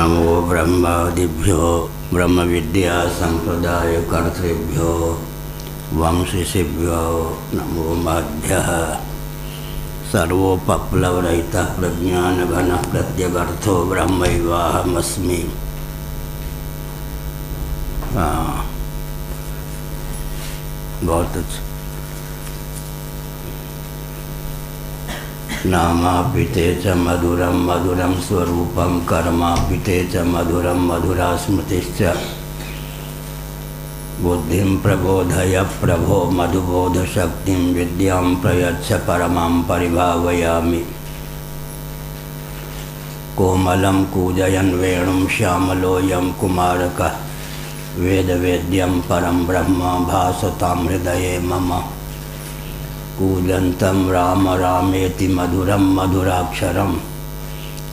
नमो ब्रह्मादिभ्यो ब्रह्म विद्या संप्रदाय कर्तृभ्यो वंशिषिभ्यो नमो महद्भ्यः। सर्वोपप्लवरहितः प्रज्ञानघनः प्रत्यगर्थो ब्रह्मैवाहमस्मि। बहुत अच्छा। नामापिते च मधुरं मधुरं स्वरूपं कर्मापिते च मधुरं मधुरा स्मृतिश्च। बुद्धिं प्रबोधय प्रभो मधुबोधशक्तिं विद्यां प्रयच्छ परमां परिभावयामि। कोमलं कूजयन् वेणुं श्यामलोऽयं कुमारकः वेदवेद्यं परं ब्रह्म भासतां हृदये मम। कूजन्तं राम रामेति मधुरं मधुराक्षरम्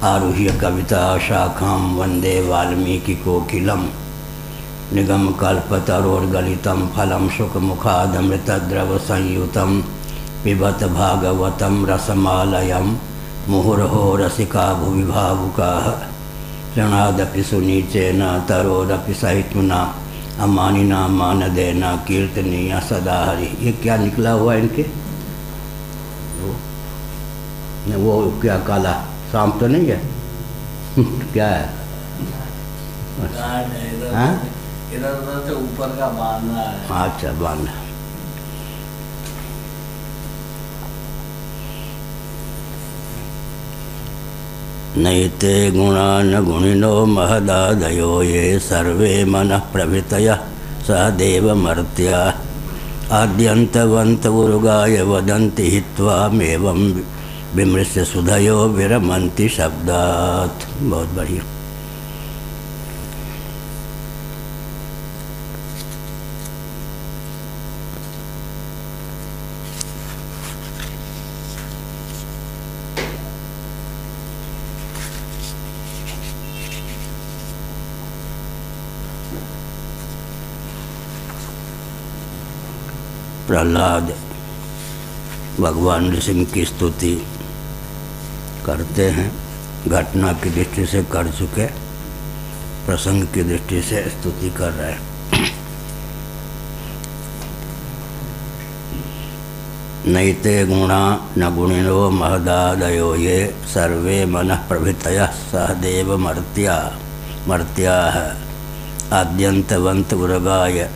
आरुह्य कविता शाखां वन्दे वाल्मीकिकोकिलं। निगमकल्पतरोर्गलितं फलं शुकमुखादमृतद्रवसंयुतं पिबत भागवतं रसमालयं। मुहुर्हो रसिका भुवि भावुकाः क्षणादपि सुनीचेन तरोरपि सहिष्णुना अमानिना मानदेन कीर्तनीय सदा हरि। ये क्या निकला हुआ इनके? वो क्या काला सांप तो नहीं है? क्या है? इधर उधर से ऊपर का बांधना है। अच्छा, बांधना। नैते गुणा न गुणिनो महदादयो ये सर्वे मनः प्रभृतयः सहदेवमर्त्या। आद्यन्तवन्त उरुगाय वदन्ति हित्वामेवं विमृश्य सुधयो विरमन्ति शब्दात्। बहुत बढ़िया। प्रहलाद भगवान नृसिंह की स्तुति करते हैं। घटना की दृष्टि से कर चुके, प्रसंग की दृष्टि से स्तुति कर रहे हैं। नैते गुणा न गुणिनो महदादयो ये सर्वे मनः प्रभृतयः सहदेव मर्त्याः। आद्यन्तवन्त उरगाय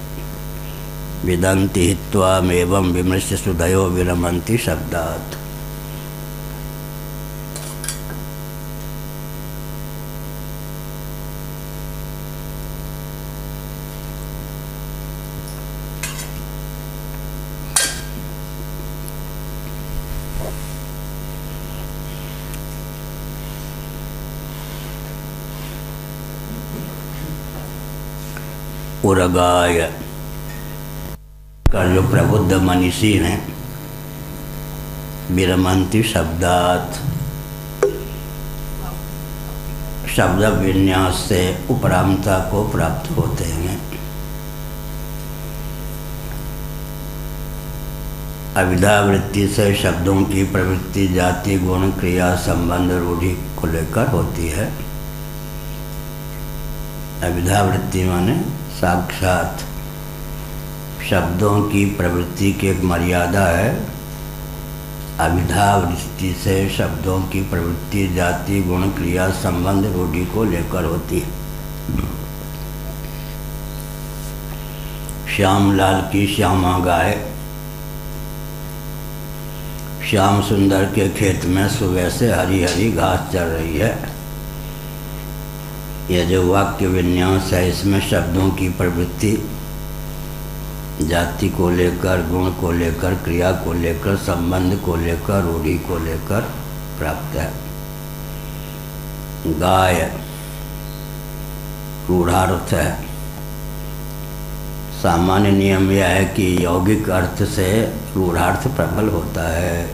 विदन्ति हित्वामेवं विमृश्य सुधयो विरमन्ति शब्दात्। उरगाय का जो प्रबुद्ध मनीषी हैं, विरमंती शब्दात शब्द विन्यास से उपरामता को प्राप्त होते हैं। अविद्यावृत्ति से शब्दों की प्रवृत्ति जाति गुण क्रिया संबंध रूढ़ि को लेकर होती है। अविद्यावृत्ति माने साक्षात शब्दों की प्रवृत्ति की एक मर्यादा है। अविद्यावृत्ति से शब्दों की प्रवृत्ति जाति गुण क्रिया संबंध रूढ़ि को लेकर होती है। श्याम लाल की श्यामा गाय श्याम सुंदर के खेत में सुबह से हरी हरी घास चल रही है। यह जो वाक्य विन्यास है, इसमें शब्दों की प्रवृत्ति जाति को लेकर, गुण को लेकर, क्रिया को लेकर, संबंध को लेकर, रूढ़ि को लेकर प्राप्त है। गाय रूढ़ार्थ है। सामान्य नियम यह है कि यौगिक अर्थ से रूढ़ार्थ प्रबल होता है।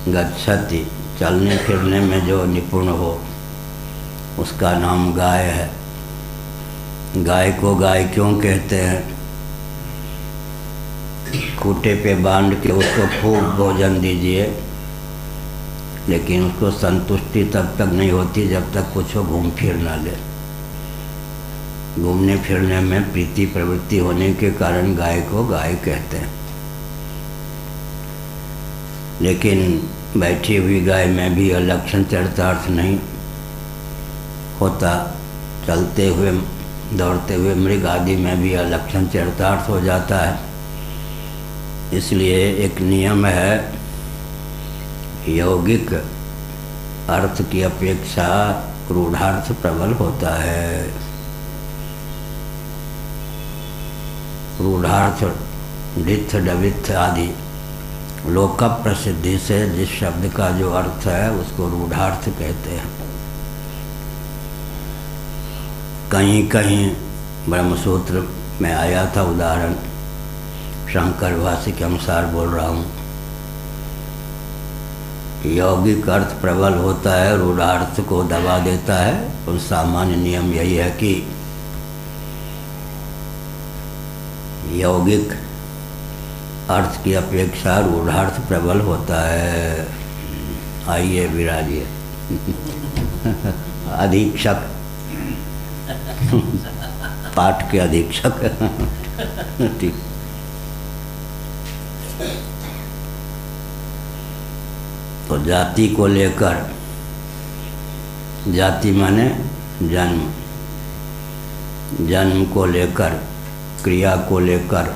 गच्छति, चलने फिरने में जो निपुण हो उसका नाम गाय है। गाय को गाय क्यों कहते हैं? खूंटे पे बांध के उसको खूब भोजन दीजिए, लेकिन उसको संतुष्टि तब तक नहीं होती जब तक कुछ घूम फिर ना ले। घूमने फिरने में प्रीति प्रवृत्ति होने के कारण गाय को गाय कहते हैं। लेकिन बैठी हुई गाय में भी यह लक्षण चरितार्थ नहीं होता। चलते हुए दौड़ते हुए मृग आदि में भी यह लक्षण चरितार्थ हो जाता है। इसलिए एक नियम है, यौगिक अर्थ की अपेक्षा रूढ़ार्थ प्रबल होता है। रूढ़ार्थ डिथ डविथ आदि लोक प्रसिद्धि से जिस शब्द का जो अर्थ है उसको रूढ़ार्थ कहते हैं। कहीं कहीं ब्रह्मसूत्र में आया था उदाहरण, शंकर भाष्य के अनुसार बोल रहा हूँ। यौगिक अर्थ प्रबल होता है, रूढ़ार्थ को दबा देता है। और सामान्य नियम यही है कि यौगिक अर्थ की अपेक्षा रूढ़ार्थ प्रबल होता है। आइए विराजिए अधीक्षक पाठ के अधीक्षक ठीक। तो जाति को लेकर, जाति माने जन्म, जन्म को लेकर, क्रिया को लेकर,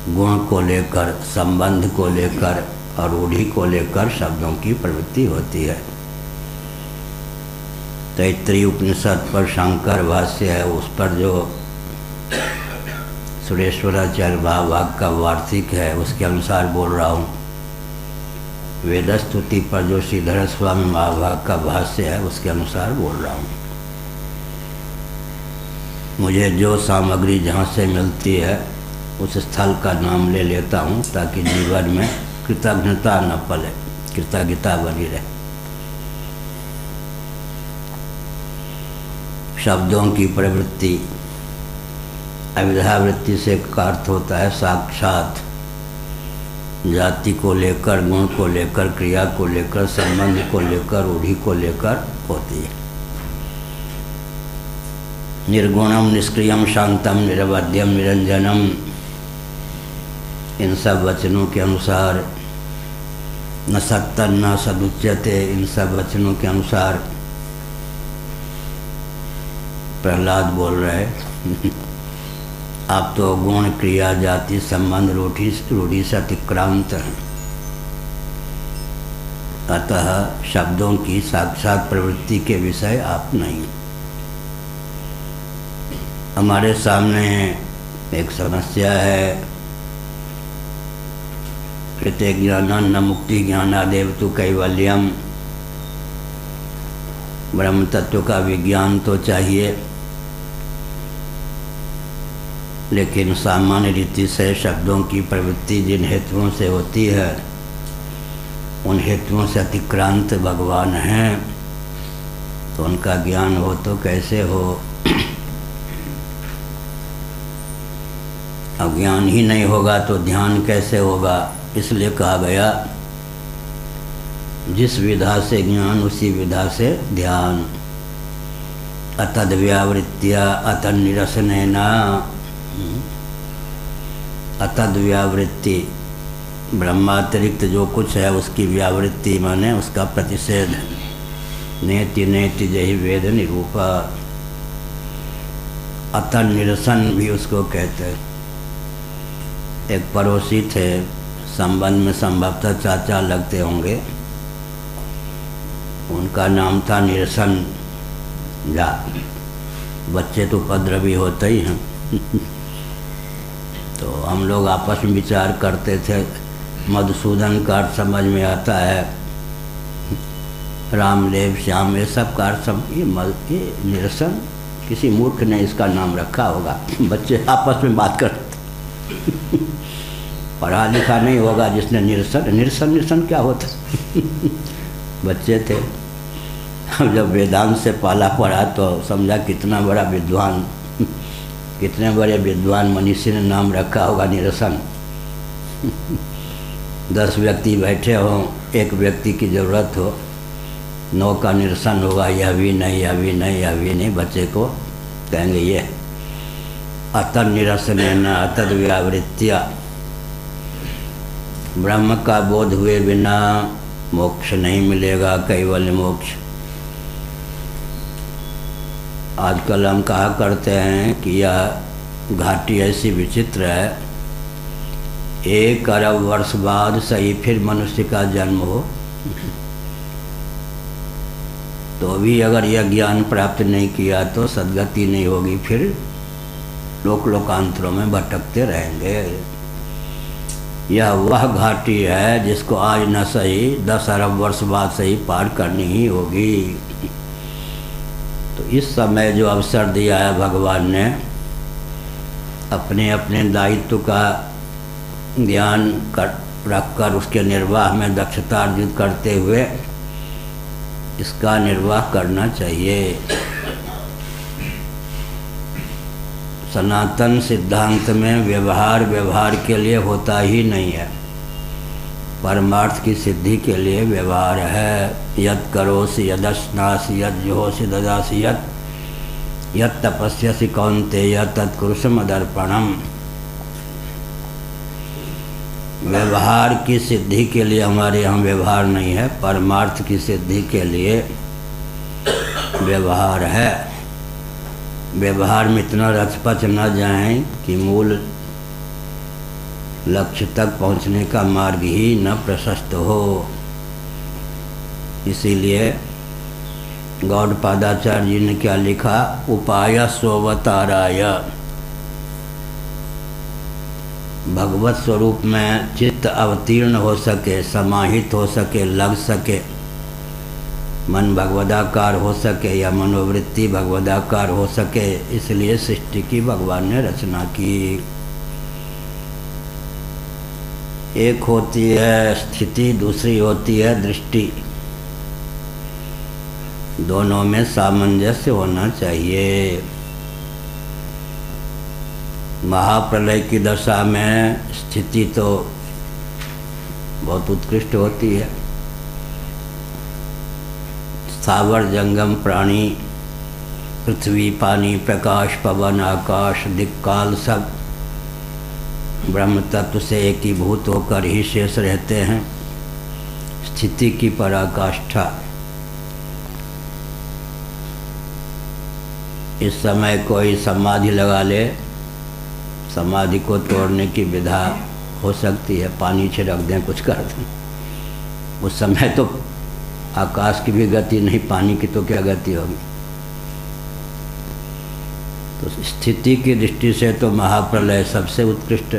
गुण को लेकर, संबंध को लेकर और रूढ़ि को लेकर शब्दों की प्रवृत्ति होती है। तैत्तरीय उपनिषद पर शंकर भाष्य है, उस पर जो सुरेश्वराचार्य भाग का वार्षिक है उसके अनुसार बोल रहा हूँ। वेदस्तुति पर जो श्रीधर स्वामी महाभाग का भाष्य है उसके अनुसार बोल रहा हूँ। मुझे जो सामग्री जहाँ से मिलती है उस स्थल का नाम ले लेता हूँ ताकि जीवन में कृतज्ञता न पले, कृतज्ञता बनी रहे। शब्दों की प्रवृत्ति अविद्यावृत्ति से का अर्थ होता है साक्षात। जाति को लेकर, गुण को लेकर, क्रिया को लेकर, संबंध को लेकर, रूढ़ि को लेकर होती है। निर्गुणम, निष्क्रियम, शांतम, निरवध्यम, निरंजनम, इन सब वचनों के अनुसार, न सत्तन न सदुच्यते, इन सब वचनों के अनुसार प्रहलाद बोल रहे आप तो गुण, क्रिया, जाति, संबंध, रूढ़ि से अतिक्रांत हैं। अतः शब्दों की साक्षात प्रवृत्ति के विषय आप नहीं। हमारे सामने एक समस्या है, कृते ज्ञान न मुक्ति ज्ञानादेव तु कैवल्यम। ब्रह्म तत्व का विज्ञान तो चाहिए, लेकिन सामान्य रीति से शब्दों की प्रवृत्ति जिन हेतुओं से होती है उन हेतुओं से अतिक्रांत भगवान हैं, तो उनका ज्ञान हो तो कैसे हो। अब ज्ञान ही नहीं होगा तो ध्यान कैसे होगा। इसलिए कहा गया जिस विधा से ज्ञान उसी विधा से ध्यान। अतद व्यावृत्तिया अतद निरसनेना, अतद व्यावृत्ति ब्रह्मातिरिक्त जो कुछ है उसकी व्यावृत्ति माने उसका प्रतिषेध। नेति नेति जहि वेद निरूपा, अतद निरसन भी उसको कहते हैं। एक पड़ोसी थे, संबंध में संभवतः चाचा लगते होंगे, उनका नाम था निरसन झा। बच्चे तो उपद्रवी होते ही हैं तो हम लोग आपस में विचार करते थे। मधुसूदन का अर्थ समझ में आता है, रामदेव, श्याम, ये सब का अर्थ ये निरसन किसी मूर्ख ने इसका नाम रखा होगा। बच्चे आपस में बात करते पढ़ा लिखा नहीं होगा जिसने निरसन निरसन क्या होता बच्चे थे। अब जब वेदांत से पाला पड़ा तो समझा कितना बड़ा विद्वान, कितने बड़े विद्वान मनीषी ने नाम रखा होगा निरसन। 10 व्यक्ति बैठे हों एक व्यक्ति की ज़रूरत हो, 9 का निरसन होगा, यह भी नहीं, यह भी नहीं, यह भी नहीं, बच्चे को कहेंगे ये अतः निरसन न अतद व्यावृत्तिया, ब्रह्म का बोध हुए बिना मोक्ष नहीं मिलेगा, कैवल्य मोक्ष। आजकल हम कहा करते हैं कि यह घाटी ऐसी विचित्र है, 1 अरब वर्ष बाद सही फिर मनुष्य का जन्म हो तो भी अगर यह ज्ञान प्राप्त नहीं किया तो सद्गति नहीं होगी, फिर लोकांतरों में भटकते रहेंगे। यह वह घाटी है जिसको आज न सही 10 अरब वर्ष बाद सही पार करनी ही होगी। तो इस समय जो अवसर दिया है भगवान ने, अपने अपने दायित्व का ज्ञान रखकर उसके निर्वाह में दक्षता अर्जित करते हुए इसका निर्वाह करना चाहिए। सनातन सिद्धांत में व्यवहार के लिए होता ही नहीं है, परमार्थ की सिद्धि के लिए व्यवहार है। यत् करोसि यदश्नासि यत् जुहोसि ददासि यत् तपस्यसि कौन्तेय तत्कुरुषु मदर्पणम्। व्यवहार की सिद्धि के लिए हमारे यहाँ व्यवहार नहीं है, परमार्थ की सिद्धि के लिए व्यवहार है। व्यवहार में इतना रचपच न जाएं कि मूल लक्ष्य तक पहुँचने का मार्ग ही न प्रशस्त हो। इसीलिए गौड़पादाचार्य जी ने क्या लिखा, उपाय सोवताराय, भगवत स्वरूप में चित्त अवतीर्ण हो सके, समाहित हो सके, लग सके, मन भगवदाकार हो सके या मनोवृत्ति भगवदाकार हो सके, इसलिए सृष्टि की भगवान ने रचना की। एक होती है स्थिति, दूसरी होती है दृष्टि। दोनों में सामंजस्य होना चाहिए। महाप्रलय की दशा में स्थिति तो बहुत उत्कृष्ट होती है। स्थावर जंगम प्राणी, पृथ्वी पानी प्रकाश पवन आकाश दिक्काल सब ब्रह्म तत्व से एकीभूत होकर ही शेष रहते हैं। स्थिति की पराकाष्ठा। इस समय कोई समाधि लगा ले, समाधि को तोड़ने की विधा हो सकती है, पानी छिड़क दें, कुछ कर दें, उस समय तो आकाश की भी गति नहीं, पानी की तो क्या गति होगी। तो स्थिति की दृष्टि से तो महाप्रलय सबसे उत्कृष्ट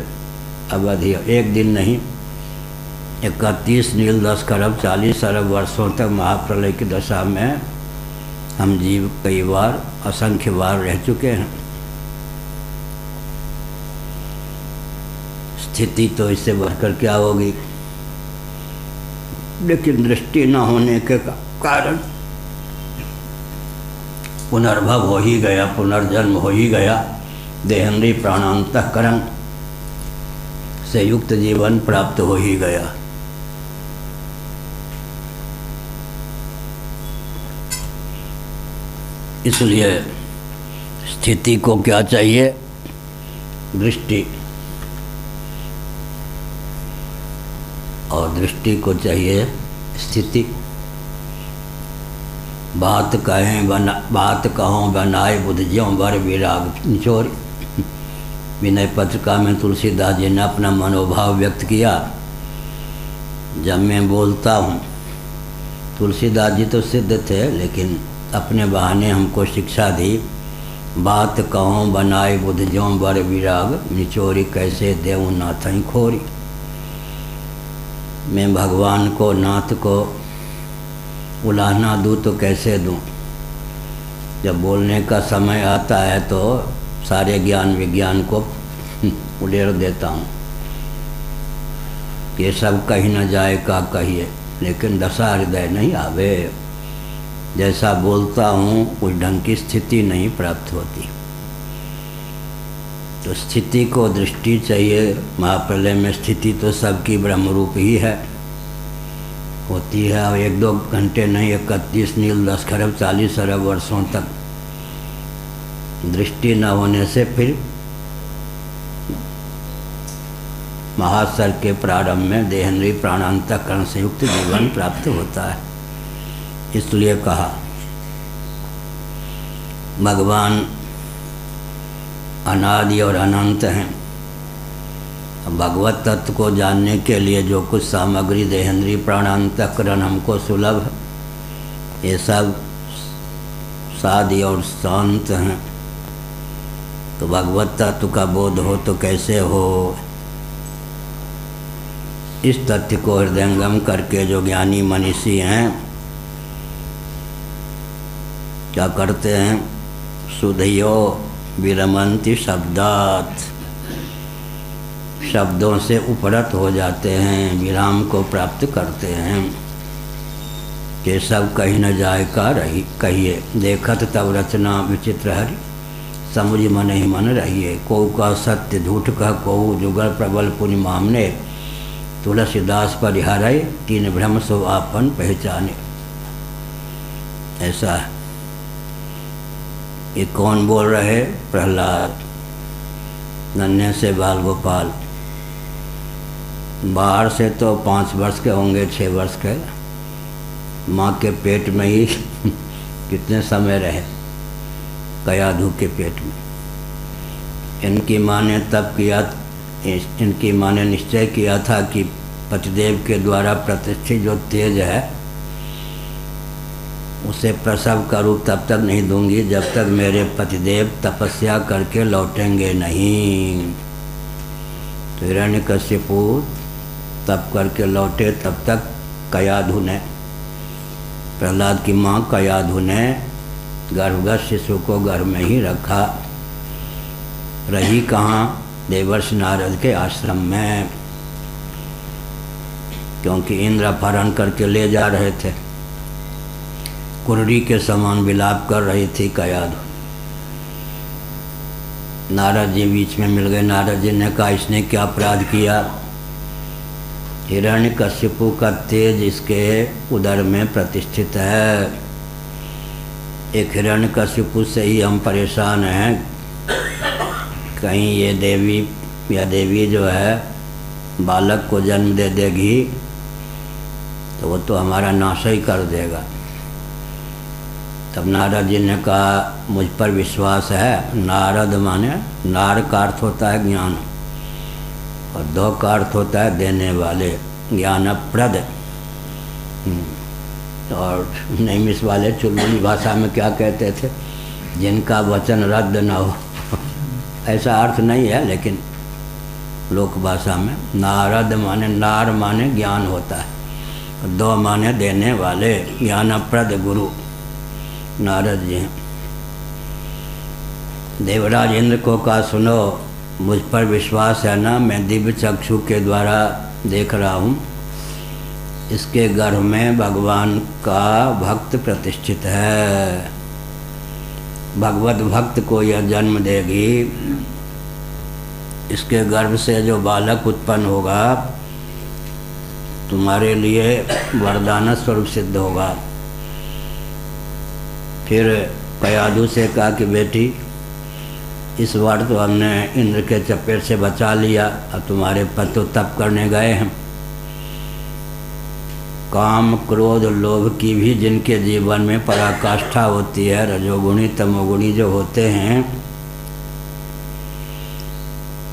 अवधि है। एक दिन नहीं, 31 नील 10 खरब 40 अरब वर्षों तक महाप्रलय की दशा में हम जीव कई बार असंख्य बार रह चुके हैं। स्थिति तो इससे बढ़कर क्या होगी, लेकिन दृष्टि न होने के कारण पुनर्भव हो ही गया, पुनर्जन्म हो ही गया। देहेंद्रीय प्राणांतःकरण से युक्त जीवन प्राप्त हो ही गया। इसलिए स्थिति को क्या चाहिए, दृष्टि, और दृष्टि को चाहिए स्थिति। बात कहों बनाए बुध ज्यों बर विराग निचोरी। विनय पत्रिका में तुलसीदास जी ने अपना मनोभाव व्यक्त किया। जब मैं बोलता हूँ, तुलसीदास जी तो सिद्ध थे लेकिन अपने बहाने हमको शिक्षा दी। बात कहों बनाए बुध ज्यों बर विराग निचोरी, कैसे देऊँ नाथई खोरी। मैं भगवान को, नाथ को उलाहना दूँ तो कैसे दूँ। जब बोलने का समय आता है तो सारे ज्ञान विज्ञान को उड़ेर देता हूँ। ये सब कहीं न जाए का कहिए, लेकिन दशा हृदय नहीं आवे। जैसा बोलता हूँ उस ढंग की स्थिति नहीं प्राप्त होती। तो स्थिति को दृष्टि चाहिए। महाप्रलय में स्थिति तो सबकी ब्रह्मरूप ही है, होती है। और 1-2 घंटे नहीं, 31 नील 10 खरब 40 अरब वर्षों तक दृष्टि न होने से फिर महासर के प्रारंभ में देहेंद्रीय प्राणांतकरण से युक्त जीवन प्राप्त होता है। इसलिए कहा भगवान अनादि और अनंत हैं। भगवत तत्व को जानने के लिए जो कुछ सामग्री देहेंद्रीय प्राणांतकरण हमको सुलभ है, ये सब साधि और शांत हैं। तो भगवत तत्व का बोध हो तो कैसे हो? इस तथ्य को हृदयंगम करके जो ज्ञानी मनीषी हैं क्या करते हैं? सुधियो विरमंति शब्दात, शब्दों से उपरत हो जाते हैं, विराम को प्राप्त करते हैं। ये सब कहीं न जाए का रही कहिए, देखत तब रचना विचित्र हरि, समुझ मन ही मन रहिए। को का सत्य झूठ का को, जुगल प्रबल पुण्य मामने, तुलसीदास परिहारय, तीन भ्रम सो आपन पहचाने। ऐसा है। ये कौन बोल रहे? प्रहलाद, नन्हे से बाल गोपाल। बाहर से तो 5 वर्ष के होंगे, 6 वर्ष के। माँ के पेट में ही कितने समय रहे, कयाधु के पेट में। इनकी माँ ने तब किया, इनकी माँ ने निश्चय किया था कि पतिदेव के द्वारा प्रतिष्ठित जो तेज है उसे प्रसव का रूप तब तक नहीं दूंगी जब तक मेरे पतिदेव तपस्या करके लौटेंगे नहीं। तो हिरण्यकशिपु तप करके लौटे, तब तक कयाधु ने, प्रहलाद की माँ कयाधु ने गर्भगत शिशु को गर्भ में ही रखा। रही कहाँ? देवर्षि नारद के आश्रम में, क्योंकि इंद्र अपहरण करके ले जा रहे थे। कुर्री के समान विलाप कर रही थी कयाधु। नारद जी बीच में मिल गए। नारद जी ने कहा इसने क्या अपराध किया? हिरण्यकशिपु का तेज इसके उदर में प्रतिष्ठित है। एक हिरण्यकशिपु से ही हम परेशान हैं। कहीं ये देवी या देवी जो है बालक को जन्म दे देगी तो वो तो हमारा नाश ही कर देगा। तब नारद जी ने कहा मुझ पर विश्वास है। नारद माने नार का अर्थ होता है ज्ञान और दो का अर्थ होता है देने वाले, ज्ञानप्रद। और नैमिष वाले चुलबुली भाषा में क्या कहते थे? जिनका वचन रद्द न हो। ऐसा अर्थ नहीं है, लेकिन लोक भाषा में नारद माने, नार माने ज्ञान होता है, दो माने देने वाले, ज्ञानप्रद गुरु नारद जी हैं। देवराज इंद्र को कहा सुनो, मुझ पर विश्वास है ना? मैं दिव्य चक्षु के द्वारा देख रहा हूँ। इसके गर्भ में भगवान का भक्त प्रतिष्ठित है। भगवत भक्त को यह जन्म देगी। इसके गर्भ से जो बालक उत्पन्न होगा तुम्हारे लिए वरदान स्वरूप सिद्ध होगा। फिर कयाधु से कहा कि बेटी इस बार तो हमने इंद्र के चपेट से बचा लिया, अब तुम्हारे पति तप करने गए हैं। काम क्रोध लोभ की भी जिनके जीवन में पराकाष्ठा होती है, रजोगुणी तमोगुणी जो होते हैं,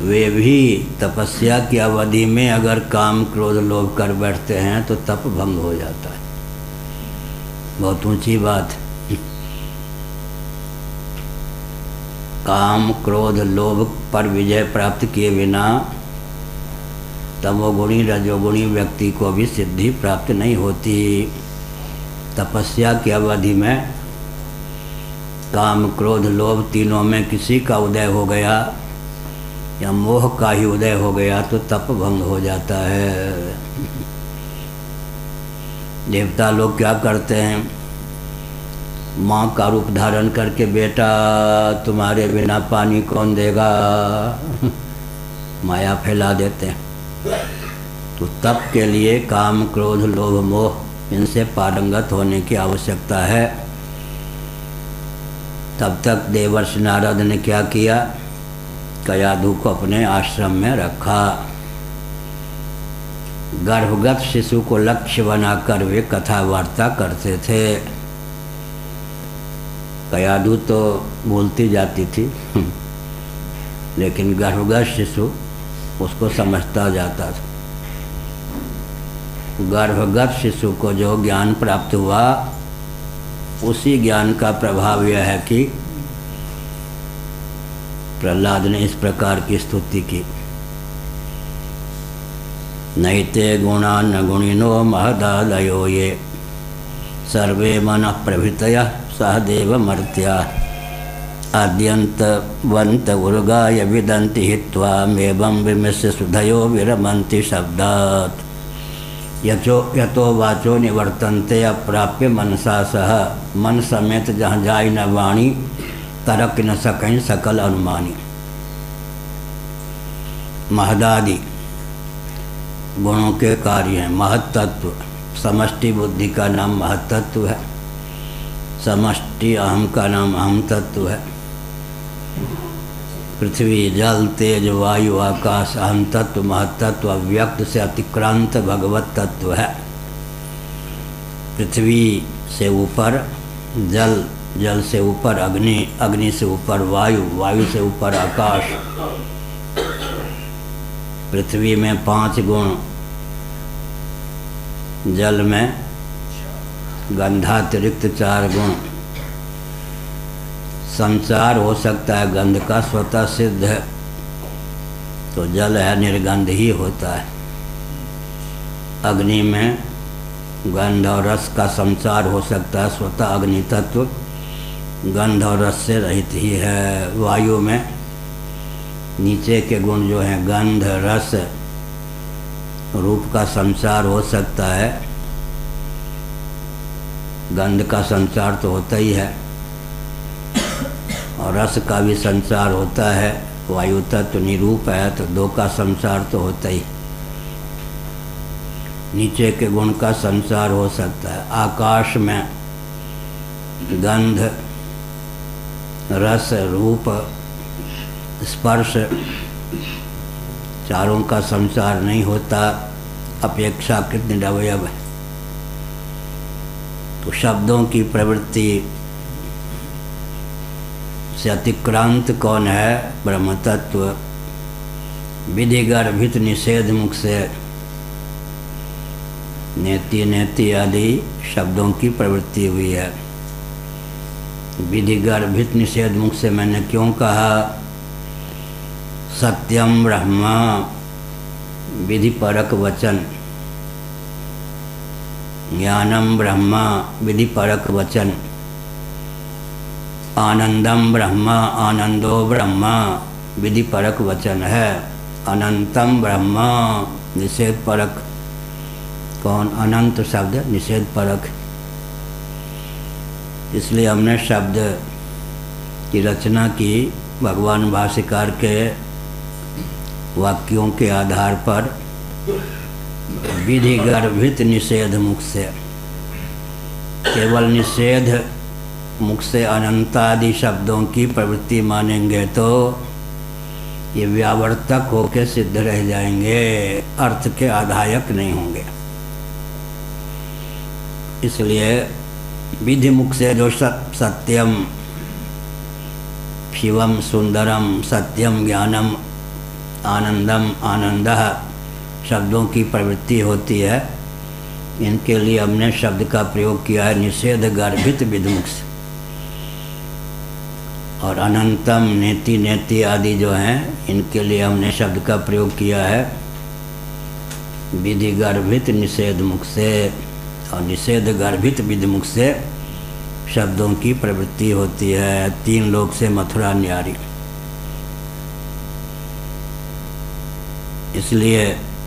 वे भी तपस्या की अवधि में अगर काम क्रोध लोभ कर बैठते हैं तो तप भंग हो जाता है। बहुत ऊंची बात है। काम क्रोध लोभ पर विजय प्राप्त किए बिना तमोगुणी रजोगुणी व्यक्ति को भी सिद्धि प्राप्त नहीं होती। तपस्या की अवधि में काम क्रोध लोभ तीनों में किसी का उदय हो गया या मोह का ही उदय हो गया तो तप भंग हो जाता है। देवता लोग क्या करते हैं? माँ का रूप धारण करके बेटा तुम्हारे बिना पानी कौन देगा, माया फैला देते हैं। तो तप के लिए काम क्रोध लोभ मोह इनसे पारंगत होने की आवश्यकता है। तब तक देवर्षि नारद ने क्या किया, कयाधु को अपने आश्रम में रखा। गर्भगत शिशु को लक्ष्य बनाकर वे कथा वार्ता करते थे। कयाधु तो बोलती जाती थी लेकिन गर्भगत शिशु उसको समझता जाता था। गर्भगत शिशु को जो ज्ञान प्राप्त हुआ, उसी ज्ञान का प्रभाव यह है कि प्रहलाद ने इस प्रकार की स्तुति की। नैते गुणा न गुणिनो महदादयो ये सर्वे मनः प्रभृतयः सहदेव मर्त्या आद्यन्तवन्त उर्गाय विदन्ति हित्वा मेवं विमिश्य सुधयो विरमन्ति शब्दात् यतो वाचो निवर्तन्ते अप्राप्य मनसा सह। मन समेत जहाँ जाय न वाणी, तरक न सकैं सकल अनुमानी। महदादि गुणों के कार्य हैं। महत्तत्व समष्टि बुद्धि का नाम महत्तत्व है, समष्टि अहम का नाम अहम तत्व है। पृथ्वी जल तेज वायु आकाश अहम तत्व महत्तत्व अव्यक्त से अतिक्रांत भगवत तत्व है। पृथ्वी से ऊपर जल, जल से ऊपर अग्नि, अग्नि से ऊपर वायु, वायु से ऊपर आकाश। पृथ्वी में 5 गुण, जल में गंधातिरिक्त 4 गुण। संचार हो सकता है गंध का, स्वतः सिद्ध है, तो जल है निर्गंध ही होता है। अग्नि में गंध और रस का संचार हो सकता है, स्वतः अग्नि तत्व गंध और रस से रहित ही है। वायु में नीचे के गुण जो हैं गंध रस रूप का संचार हो सकता है, गंध का संचार तो होता ही है और रस का भी संचार होता है। वायु तत्व निरूप है तो 2 का संचार तो होता ही। नीचे के गुण का संचार हो सकता है। आकाश में गंध रस रूप स्पर्श चारों का संचार नहीं होता, अपेक्षाकृत निरवयव है। तो शब्दों की प्रवृत्ति से अतिक्रांत कौन है? ब्रह्म तत्व। विधि गर्भित निषेध मुख से नेति नेति आदि शब्दों की प्रवृत्ति हुई है। विधि गर्भित निषेध मुख से मैंने क्यों कहा? सत्यम ब्रह्म विधि परक वचन, ज्ञानम ब्रह्म विधि परक वचन, आनंदम ब्रह्म आनंदो ब्रह्म विधि परक वचन है। अनंतम ब्रह्म निषेध परक। कौन? अनंत शब्द निषेध परक। इसलिए हमने शब्द की रचना की भगवान भाष्यकार के वाक्यों के आधार पर विधि गर्भित निषेध मुख से। केवल निषेध मुख से अनंतादि शब्दों की प्रवृत्ति मानेंगे तो ये व्यावर्तक होकर सिद्ध रह जाएंगे, अर्थ के आधायक नहीं होंगे। इसलिए विधि मुख से जो सत्यम शिवम सुंदरम सत्यम ज्ञानम आनंदम आनंदः शब्दों की प्रवृत्ति होती है, इनके लिए हमने शब्द का प्रयोग किया है निषेध गर्भित विधिमुख से। और अनंतम नेति नेति आदि जो हैं इनके लिए हमने शब्द का प्रयोग किया है विधि गर्भित निषेध मुख से। और निषेध गर्भित विधिमुख से शब्दों की प्रवृत्ति होती है। 3 लोक से मथुरा न्यारी। इसलिए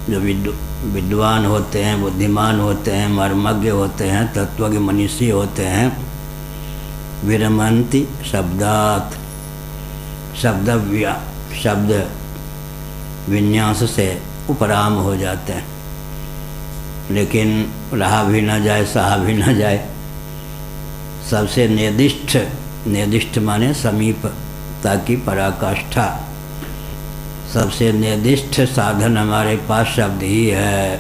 जो विद्वान होते हैं, बुद्धिमान होते हैं, मर्मज्ञ होते हैं, तत्वज्ञ मनीषी होते हैं, विरमन्ति शब्दात् शब्द विन्यास से उपराम हो जाते हैं। लेकिन रहा भी ना जाए, सहा भी ना जाए। सबसे निर्दिष्ट माने समीपता की पराकाष्ठा। सबसे निर्दिष्ट साधन हमारे पास शब्द ही है।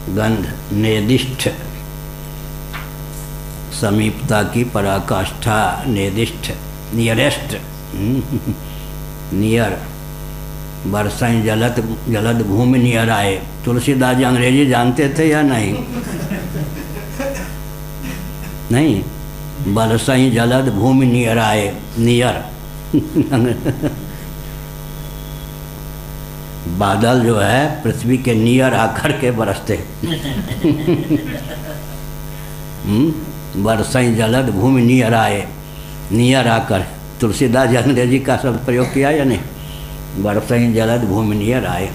गंध निर्दिष्ट, समीपता की पराकाष्ठा, निर्दिष्ट, नियरेस्ट, नियर। बरसाई जलद भूमि नियर आए। तुलसीदास जी अंग्रेजी जानते थे या नहीं? नहीं। बरसाई जलद भूमि नियर आए, नियर। बादल जो है पृथ्वी के नियर आकर के बरसते। बरसाई जलद भूमि नियर आए, नियर आकर। तुलसीदास जी अंग्रेजी का शब्द प्रयोग किया या नहीं? बरसाई जलद भूमि नियर आए।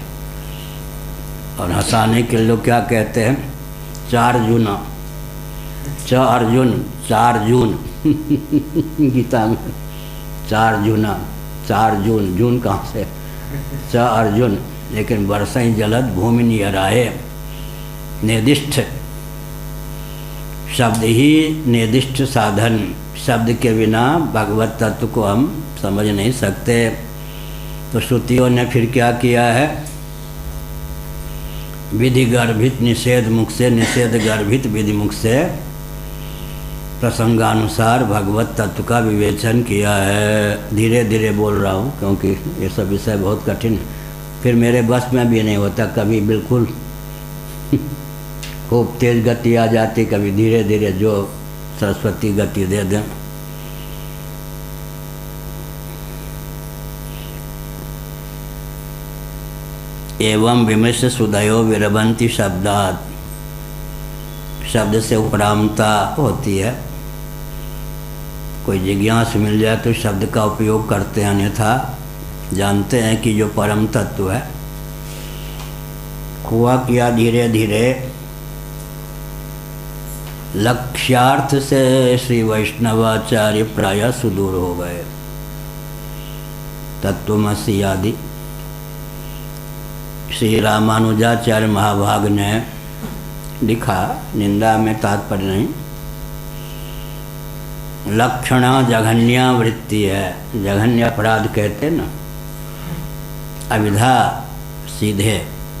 और हंसाने के लोग क्या कहते हैं? 4 जून, 4 जून गीता में 4 जून, जून कहाँ से? 4 जून। लेकिन बरसाई जलद भूमि नियर आए, निर्दिष्ट शब्द ही निर्दिष्ट साधन। शब्द के बिना भगवत तत्व को हम समझ नहीं सकते। तो श्रुतियों ने फिर क्या किया है? विधि गर्भित निषेध मुख से, निषेध गर्भित विधि मुख से प्रसंगानुसार भगवत तत्व का विवेचन किया है। धीरे धीरे बोल रहा हूँ क्योंकि ये सब विषय बहुत कठिन, फिर मेरे बस में भी नहीं होता। कभी बिल्कुल खूब तेज गति आ जाती, कभी धीरे धीरे, जो सरस्वती गति दे दें। एवं विमृश्य सुदयो विरबंती शब्दात। शब्द से उपरामता होती है। कोई जिज्ञास मिल जाए तो शब्द का उपयोग करते हैं, अन्यथा जानते हैं कि जो परम तत्व है। हुआ किया धीरे धीरे लक्ष्यार्थ से श्री वैष्णवाचार्य प्रायः सुदूर हो गए। तत्वमसि आदि श्री रामानुजाचार्य महाभाग ने लिखा, निंदा में तात्पर्य नहीं। लक्षणा जघन्या वृत्ति है, जघन्य अपराध कहते ना। अविधा सीधे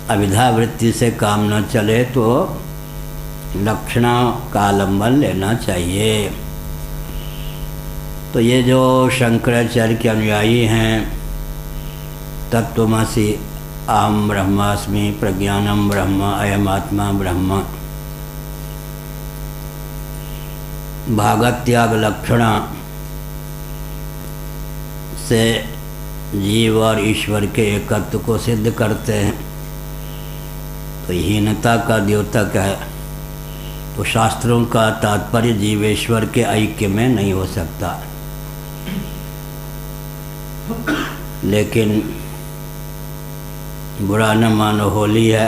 अविधा वृत्ति से काम न चले तो लक्षणा का आलम्बन लेना चाहिए। तो ये जो शंकराचार्य के अनुयायी हैं, तत्वमसि अहम ब्रह्मास्मि, प्रज्ञानम ब्रह्म, अयम आत्मा ब्रह्म, भागत्याग लक्षणा से जीव और ईश्वर के एकत्व को सिद्ध करते हैं। तो हीनता का द्योतक है। तो शास्त्रों का तात्पर्य जीवेश्वर के ऐक्य में नहीं हो सकता। लेकिन बुरा न मानो, होली है।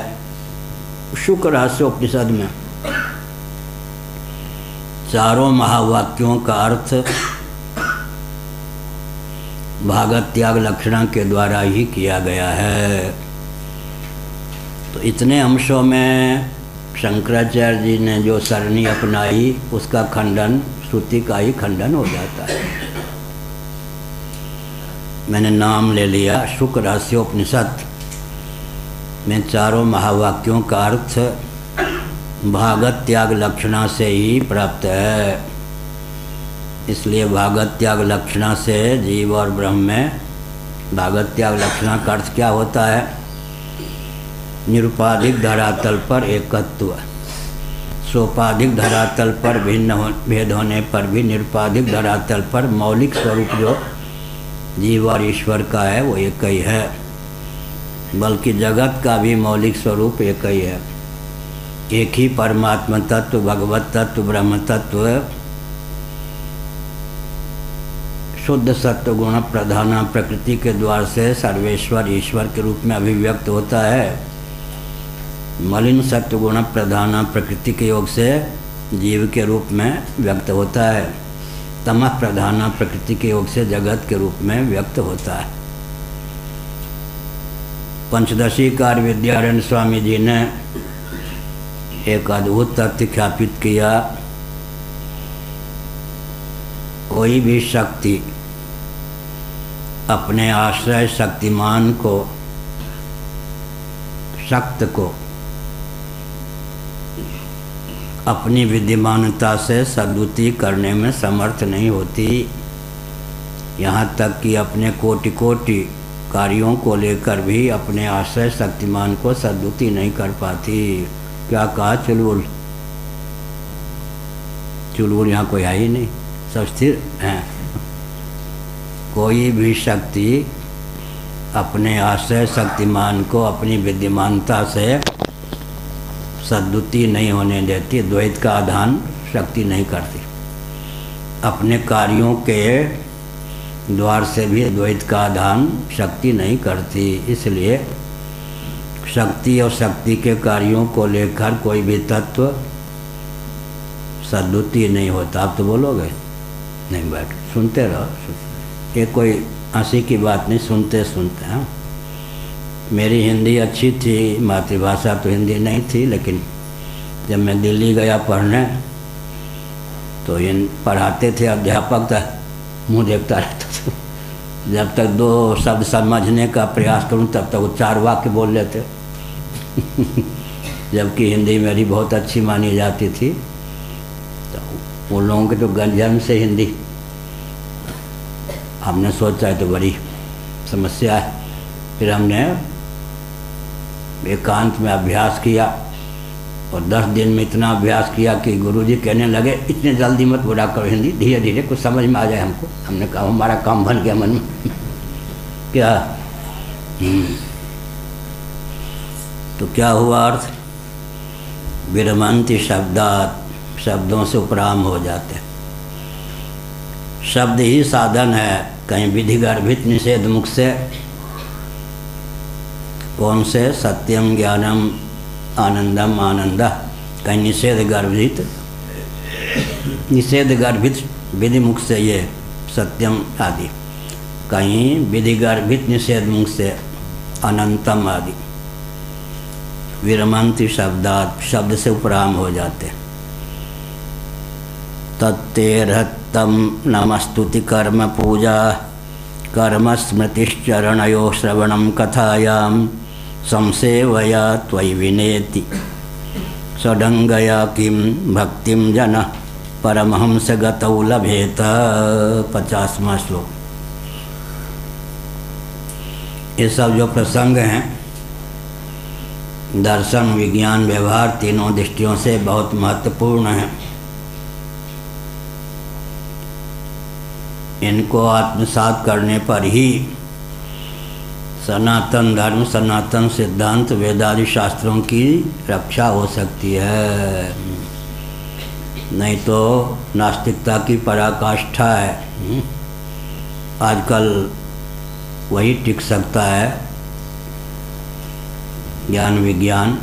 शुक्र रहस्योपनिषद में चारों महावाक्यों का अर्थ भागत त्याग लक्षणा के द्वारा ही किया गया है। तो इतने अंशों में शंकराचार्य जी ने जो सरणी अपनाई, उसका खंडन श्रुति का ही खंडन हो जाता है। मैंने नाम ले लिया, शुक्र रहस्योपनिषद में चारों महावाक्यों का अर्थ भागत त्याग लक्षणा से ही प्राप्त है। इसलिए भागत त्याग लक्षणा से जीव और ब्रह्म में, भागत त्याग लक्षणा का अर्थ क्या होता है? निरुपाधिक धरातल पर एकत्व, सोपाधिक धरातल पर भिन्न भेद होने पर भी निरुपाधिक धरातल पर मौलिक स्वरूप जो जीव और ईश्वर का है वो एक ही है। बल्कि जगत का भी मौलिक स्वरूप एक ही है। एक ही परमात्मा तत्व, भगवत तत्व, ब्रह्म तत्व शुद्ध सत्व गुण प्रधाना प्रकृति के द्वार से सर्वेश्वर ईश्वर के रूप में अभिव्यक्त होता है। मलिन सत्व गुण प्रधाना प्रकृति के योग से जीव के रूप में व्यक्त होता है। तमः प्रधाना प्रकृति के योग से जगत के रूप में व्यक्त होता है। पंचदशी कार्य विद्यारण्य स्वामी जी ने एक अद्भुत तथ्य ख्यापित किया। कोई भी शक्ति अपने आश्रय शक्तिमान को, शक्त को अपनी विद्यमानता से सद्बुद्धि करने में समर्थ नहीं होती। यहाँ तक कि अपने कोटि कोटि कार्यों को लेकर भी अपने आश्रय शक्तिमान को सद्बुद्धि नहीं कर पाती। क्या कहा? चुलबुल चुलबुल यहाँ कोई है ही नहीं, सब स्थिर हैं। कोई भी शक्ति अपने आश्रय शक्तिमान को अपनी विद्यमानता से सद्बुद्धि नहीं होने देती। द्वैत का आधान शक्ति नहीं करती। अपने कार्यों के द्वार से भी द्वैत का आधान शक्ति नहीं करती। इसलिए शक्ति और शक्ति के कार्यों को लेकर कोई भी तत्व सद्बुद्धि नहीं होता। आप तो बोलोगे नहीं, बैठ सुनते रहो। ये कोई हंसी की बात नहीं, सुनते सुनते। हाँ, मेरी हिंदी अच्छी थी, मातृभाषा तो हिंदी नहीं थी, लेकिन जब मैं दिल्ली गया पढ़ने तो इन पढ़ाते थे अध्यापक, तो मुँह देखता रहता था। जब तक दो शब्द समझने का प्रयास करूं तब तक वो 4 वाक्य बोल लेते। जबकि हिंदी मेरी बहुत अच्छी मानी जाती थी, तो उन लोगों के तो जन्म से हिंदी। हमने सोचा है तो बड़ी समस्या है। फिर हमने एकांत में अभ्यास किया और 10 दिन में इतना अभ्यास किया कि गुरुजी कहने लगे इतने जल्दी मत बोला करो हिंदी, धीरे धीरे कुछ समझ में आ जाए हमको। हमने कहा हमारा काम बन गया मन में। क्या तो क्या हुआ अर्थ? विरमंति शब्दात, शब्दों से उपराम हो जाते। शब्द ही साधन है। कहीं विधि गर्भित निषेध मुख से, कौन से? सत्यम ज्ञानम आनंदम आनंद। कहीं निषेध गर्भित विधि मुख से ये सत्यम आदि, कहीं विधि गर्भित निषेध मुख से अनंतम आदि। विरमंति शब्दात, शब्द से उपराम हो जाते। तत्तेरहत्तम नमस्तुति कर्म पूजा कर्म स्मृतिश्चरणयो श्रवणम कथायाम संसेवया त्वयि विनेति सडंगया किम भक्तिम जन परमहंस गतौ लभेत। 50वां श्लोक। ये सब जो प्रसंग हैं दर्शन, विज्ञान, व्यवहार तीनों दृष्टियों से बहुत महत्वपूर्ण हैं। इनको आत्मसात करने पर ही सनातन धर्म, सनातन सिद्धांत, वेदादि शास्त्रों की रक्षा हो सकती है। नहीं तो नास्तिकता की पराकाष्ठा है। आजकल वही टिक सकता है, ज्ञान विज्ञान,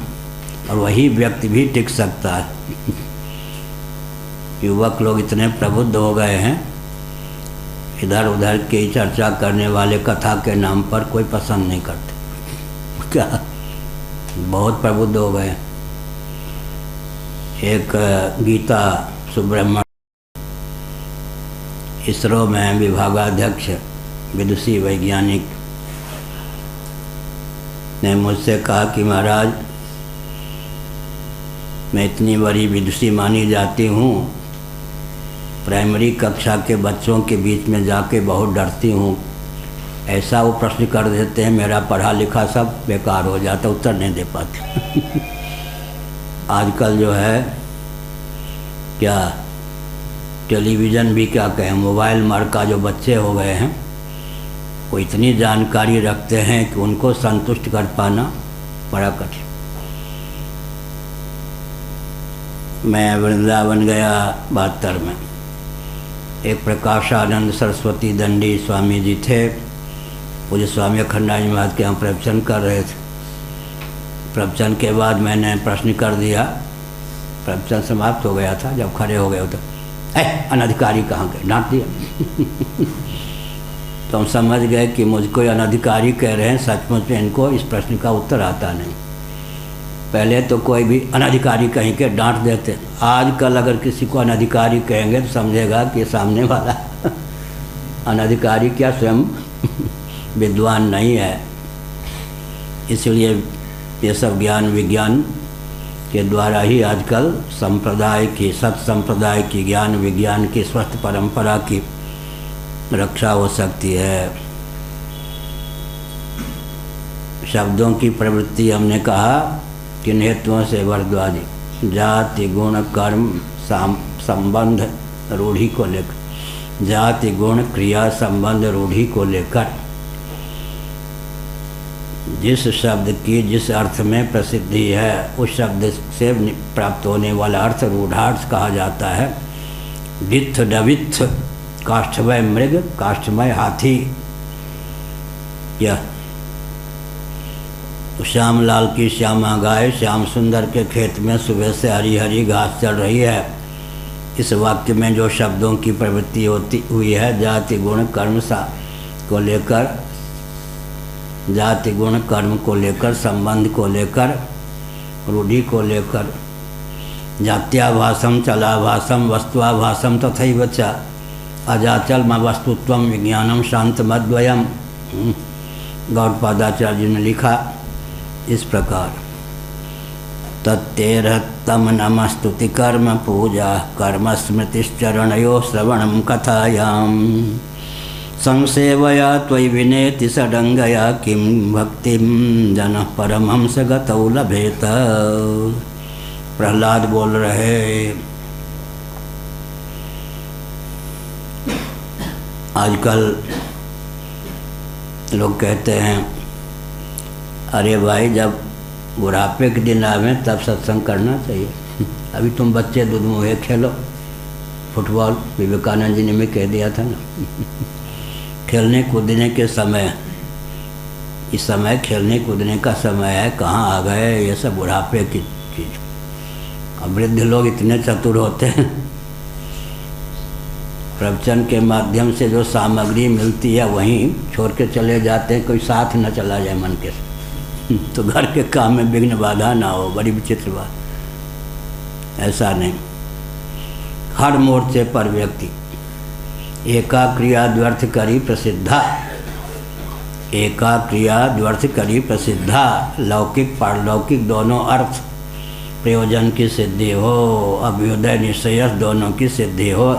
और वही व्यक्ति भी टिक सकता है। युवक लोग इतने प्रबुद्ध हो गए हैं, इधर उधर की चर्चा करने वाले कथा के नाम पर कोई पसंद नहीं करते। क्या बहुत प्रबुद्ध हो गए। एक गीता सुब्रह्मण्य इसरो में विभागाध्यक्ष विदुषी वैज्ञानिक ने मुझसे कहा कि महाराज मैं इतनी बड़ी विदुषी मानी जाती हूँ, प्राइमरी कक्षा के बच्चों के बीच में जाके बहुत डरती हूँ। ऐसा वो प्रश्न कर देते हैं मेरा पढ़ा लिखा सब बेकार हो जाता, उत्तर नहीं दे पाते। आजकल जो है क्या टेलीविज़न भी क्या कहें, मोबाइल मार्का जो बच्चे हो गए हैं, वो इतनी जानकारी रखते हैं कि उनको संतुष्ट कर पाना बड़ा कठिन। मैं वृंदावन गया 72 में। एक प्रकाशानंद सरस्वती दंडी स्वामी जी थे, पूज्य स्वामी अखंडानंद महाराज के यहाँ प्रवचन कर रहे थे। प्रवचन के बाद मैंने प्रश्न कर दिया, प्रवचन समाप्त हो गया था, जब खड़े हो गए तो अनधिकारी कहाँ गए, डांट दिया। तो हम समझ गए कि मुझको अनधिकारी कह रहे हैं, सचमुच में इनको इस प्रश्न का उत्तर आता नहीं। पहले तो कोई भी अनधिकारी कहीं के डांट देते, आजकल अगर किसी को अनधिकारी कहेंगे तो समझेगा कि सामने वाला अनधिकारी क्या स्वयं विद्वान नहीं है। इसलिए ये सब ज्ञान विज्ञान के द्वारा ही आजकल संप्रदाय की, सत संप्रदाय की, ज्ञान विज्ञान की, स्वस्थ परंपरा की रक्षा हो सकती है। शब्दों की प्रवृत्ति हमने कहा किन हेतुओं से वर्द्वादी, जाति गुण कर्म संबंध रूढ़ी को लेकर, जाति गुण क्रिया संबंध रूढ़ी को लेकर जिस शब्द की जिस अर्थ में प्रसिद्धि है उस शब्द से प्राप्त होने वाला अर्थ रूढ़ार्थ कहा जाता है। डिथ डविथ, काष्ठमय मृग, काष्ठमय हाथी। यह श्याम लाल की श्यामा गाय श्याम सुंदर के खेत में सुबह से हरी हरी घास चल रही है। इस वाक्य में जो शब्दों की प्रवृत्ति होती हुई है, जाति गुण कर्म को लेकर, जाति गुण कर्म को लेकर, संबंध को लेकर, रूढ़ी को लेकर, जात्याभासम चलाभासम वस्तुआभासम तथैव च अजाचल वस्तुत्वम विज्ञानम शांतमद्वयम। गौड़पादाचार्य ने लिखा इस प्रकार, तत्तेरहत्तम नमस्तुति कर्म पूजा कर्म स्मृतिश्चरणयो श्रवणम कथायाम संसेवया त्वयि विनेति सडंगया किं भक्तिम जन परमहंस गतौ लभेत। प्रहलाद बोल रहे, आजकल लोग कहते हैं अरे भाई जब बुढ़ापे के दिन आवे तब सत्संग करना चाहिए, अभी तुम बच्चे दूध मुँहे खेलो। फुटबॉल विवेकानंद जी ने भी कह दिया था ना, खेलने कूदने के समय, इस समय खेलने कूदने का समय है, कहाँ आ गए ये सब बुढ़ापे की चीज़। अब वृद्ध लोग इतने चतुर होते हैं, प्रवचन के माध्यम से जो सामग्री मिलती है वहीं छोड़ के चले जाते हैं, कोई साथ न चला जाए मन के, तो घर के काम में विघ्न बाधा ना हो। बड़ी विचित्र बात, ऐसा नहीं। हर मोर्चे पर व्यक्ति एका क्रिया द्व्यर्थ करी प्रसिद्धा, एका क्रिया द्व्यर्थ करी प्रसिद्धा, लौकिक पारलौकिक दोनों अर्थ प्रयोजन की सिद्धि हो, अभ्युदय निश्चय दोनों की सिद्धि हो,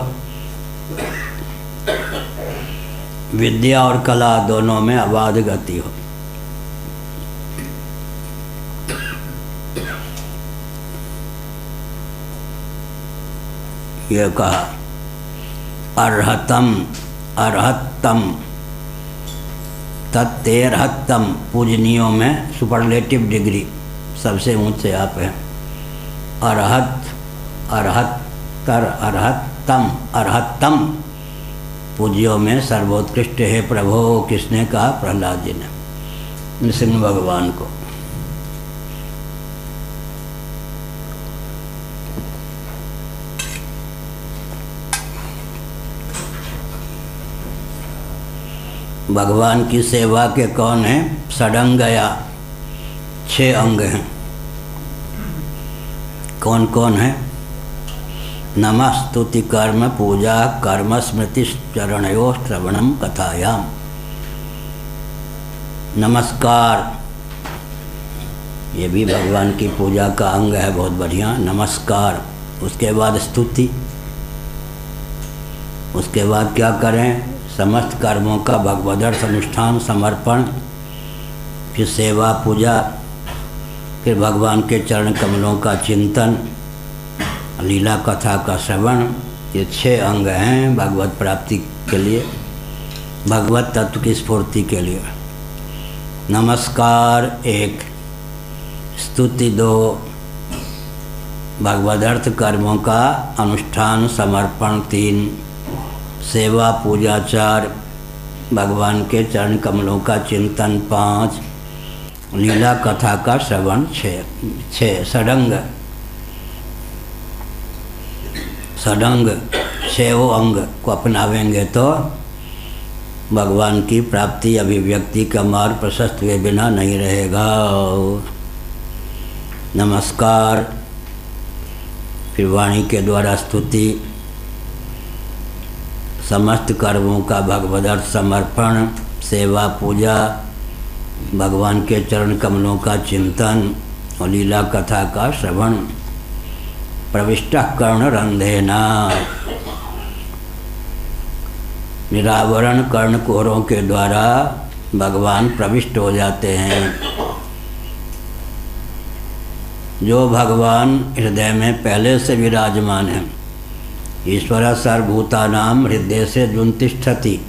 विद्या और कला दोनों में अबाध गति हो। यह कहा अर्हतम, अर्हत्तम, तत्तेरहत्तम, पूजनीयों में सुपरलेटिव डिग्री सबसे ऊंचे आप हैं। अर्हत, अर्हत्तर, अर्हत्तम, अर्हत्तम, पूज्यों में सर्वोत्कृष्ट है प्रभो। किसने कहा? प्रहलाद जी ने नृसिंह भगवान को। भगवान की सेवा के कौन है? षडंगया, 6 अंग हैं। कौन कौन है? नमः स्तुति कर्म पूजा कर्म स्मृति चरणयो श्रवणम कथायाम। नमस्कार, ये भी भगवान की पूजा का अंग है, बहुत बढ़िया। नमस्कार, उसके बाद स्तुति, उसके बाद क्या करें? समस्त कर्मों का भगवदर्थ अनुष्ठान समर्पण, फिर सेवा पूजा, फिर भगवान के चरण कमलों का चिंतन, लीला कथा का श्रवण। ये 6 अंग हैं भगवत प्राप्ति के लिए, भगवत तत्व की स्फूर्ति के लिए। नमस्कार 1, स्तुति 2, भगवदर्थ कर्मों का अनुष्ठान समर्पण 3, सेवा पूजा 4, भगवान के चरण कमलों का चिंतन 5, लीला कथा का श्रवण 6। षडंग, षडंग 6 अंग को अपनावेंगे तो भगवान की प्राप्ति अभिव्यक्ति का मार्ग प्रशस्त हुए बिना नहीं रहेगा। नमस्कार, फिर वाणी के द्वारा स्तुति, समस्त कर्मों का भगवदर्थ समर्पण, सेवा पूजा, भगवान के चरण कमलों का चिंतन और लीला कथा का श्रवण। प्रविष्टः कर्णरंधेना, निरावरण कर्णकोरों के द्वारा भगवान प्रविष्ट हो जाते हैं। जो भगवान हृदय में पहले से विराजमान है। ईश्वर सर्वभूतानां हृदय से जुन्तिष्ठति,